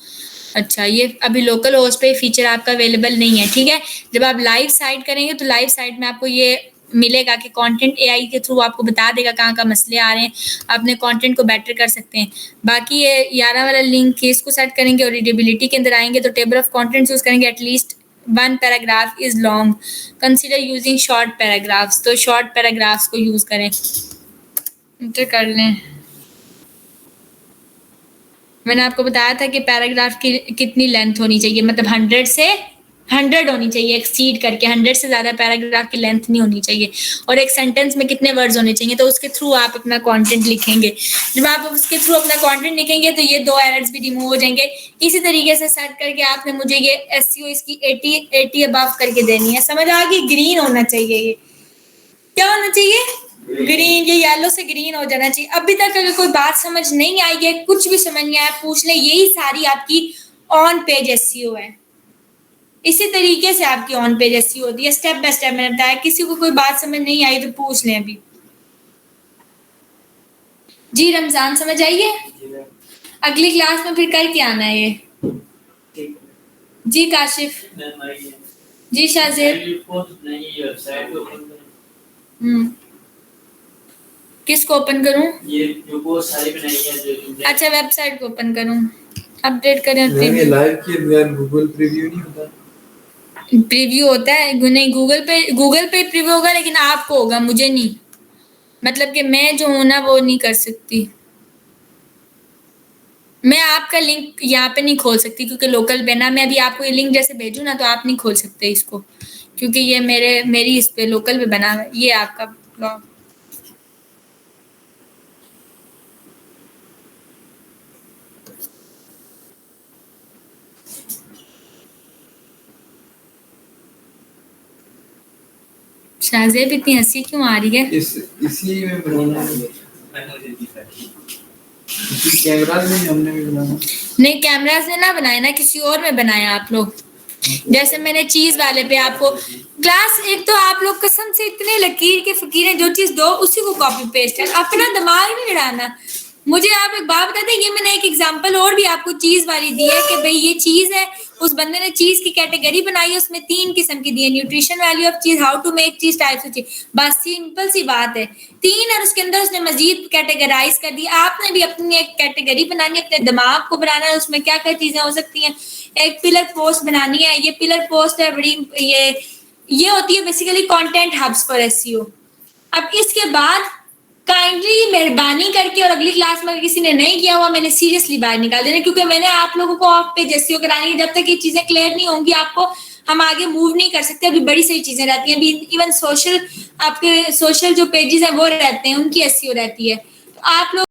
अच्छा, ये अभी लोकल होस्ट पे फीचर आपका अवेलेबल नहीं है, ठीक है। जब आप लाइव साइट करेंगे तो लाइव साइट में आपको ये मिलेगा कि कंटेंट एआई के थ्रू आपको बता देगा कहाँ का मसले आ रहे हैं, अपने कंटेंट को बेटर कर सकते हैं। बाकी ये 11 वाला लिंक इसको सेट करेंगे और रीडेबिलिटी के अंदर आएंगे तो टेबल ऑफ कंटेंट्स यूज करेंगे। At least 1 paragraph is long, consider using short paragraphs. तो शॉर्ट पैराग्राफ्स को यूज करें। इंटर कर लें। मैंने आपको बताया था कि पैराग्राफ की कितनी लेंथ होनी चाहिए, मतलब 100 से 100 होनी चाहिए, एक्सीड करके 100 से ज़्यादा पैराग्राफ की लेंथ नहीं होनी चाहिए। और एक सेंटेंस में कितने वर्ड्स होने चाहिए, तो उसके थ्रू आप अपना कंटेंट लिखेंगे। जब आप उसके थ्रू अपना कंटेंट लिखेंगे तो ये 2 एरर्स भी रिमूव हो जाएंगे। इसी तरीके से सेट करके आपने मुझे ये एसईओ इसकी 80 अबव करके देनी है। समझ आ गई? ग्रीन होना चाहिए। ये क्या होना चाहिए? ग्रीन। ये येलो से ग्रीन हो जाना चाहिए। अभी तक अगर कोई बात समझ नहीं आई है, कुछ भी समझ नहीं आया, पूछ ले। यही सारी आपकी ऑन पेज एसईओ है। इसी तरीके से आपकी ऑन पेज एसईओ होती है, स्टेप बाय स्टेप मैंने बताया। किसी को कोई बात समझ नहीं आई तो पूछ लें अभी। जी रमजान समझ आइए। अगली क्लास में फिर करके आना है ये। जी काशिफ। जी शाहजेब। किसको ओपन करूं? ये जो पोस्ट सारी बनाई है जो अच्छा वेबसाइट को ओपन करूं, अपडेट करें। मैंने लाइव किए बगैर गूगल प्रीव्यू नहीं होता। प्रीव्यू होता है नहीं, गूगल पे प्रीव्यू होगा, लेकिन आपको होगा, मुझे नहीं। मतलब कि मैं जो हूं ना वो नहीं कर सकती। मैं आपका लिंक यहाँ पे नहीं खोल सकती क्योंकि लोकल पे ना, मैं अभी आपको ये लिंक जैसे भेजूँ ना तो आप नहीं खोल सकते इसको, क्योंकि ये मेरी इस पे लोकल पे बना हुआ है। ये आपका ब्लॉग। शाहजेब इतनी हंसी क्यों आ रही है? इसी में बनाना है। इसी कैमरा में हमने भी बनाना। नहीं कैमरा से ना बनाए ना, किसी और में बनाया आप लोग। जैसे मैंने चीज वाले पे आपको क्लास, एक तो आप लोग कसम से इतने लकीर के फकीर हैं, जो चीज दो उसी को कॉपी पेस्ट है, अपना दिमाग नहीं लड़ाना। मुझे आप एक बात बता दें, ये मैंने एक एग्जांपल और भी आपको चीज वाली दी है कि भाई ये चीज है, उस बंदे ने चीज की कैटेगरी बनाई है, उसमें 3 किस्म की दी है, न्यूट्रिशन वैल्यू ऑफ चीज, हाउ टू मेक चीज, टाइप्स ऑफ चीज, बस सिंपल सी बात है 3। और उसके अंदर उसने मजीद कैटेगराइज कर दी। आपने भी अपनी एक कैटेगरी बनानी है, अपने दिमाग को बनाना है, उसमें क्या क्या चीजें हो सकती हैं। एक पिलर पोस्ट बनानी है, ये पिलर पोस्ट है बड़ी, ये होती है basically content hubs for SEO. अब इसके बाद काइंडली मेहरबानी करके, और अगली क्लास में अगर किसी ने नहीं किया हुआ, मैंने सीरियसली बाहर निकाल देना, क्योंकि मैंने आप लोगों को ऑफ पेज एसईओ करानी है। जब तक ये चीजें क्लियर नहीं होंगी आपको, हम आगे मूव नहीं कर सकते। अभी बड़ी सारी चीजें रहती हैं, अभी इवन सोशल, आपके सोशल जो पेजेस हैं वो रहते हैं, उनकी एसईओ रहती है। तो आप लोग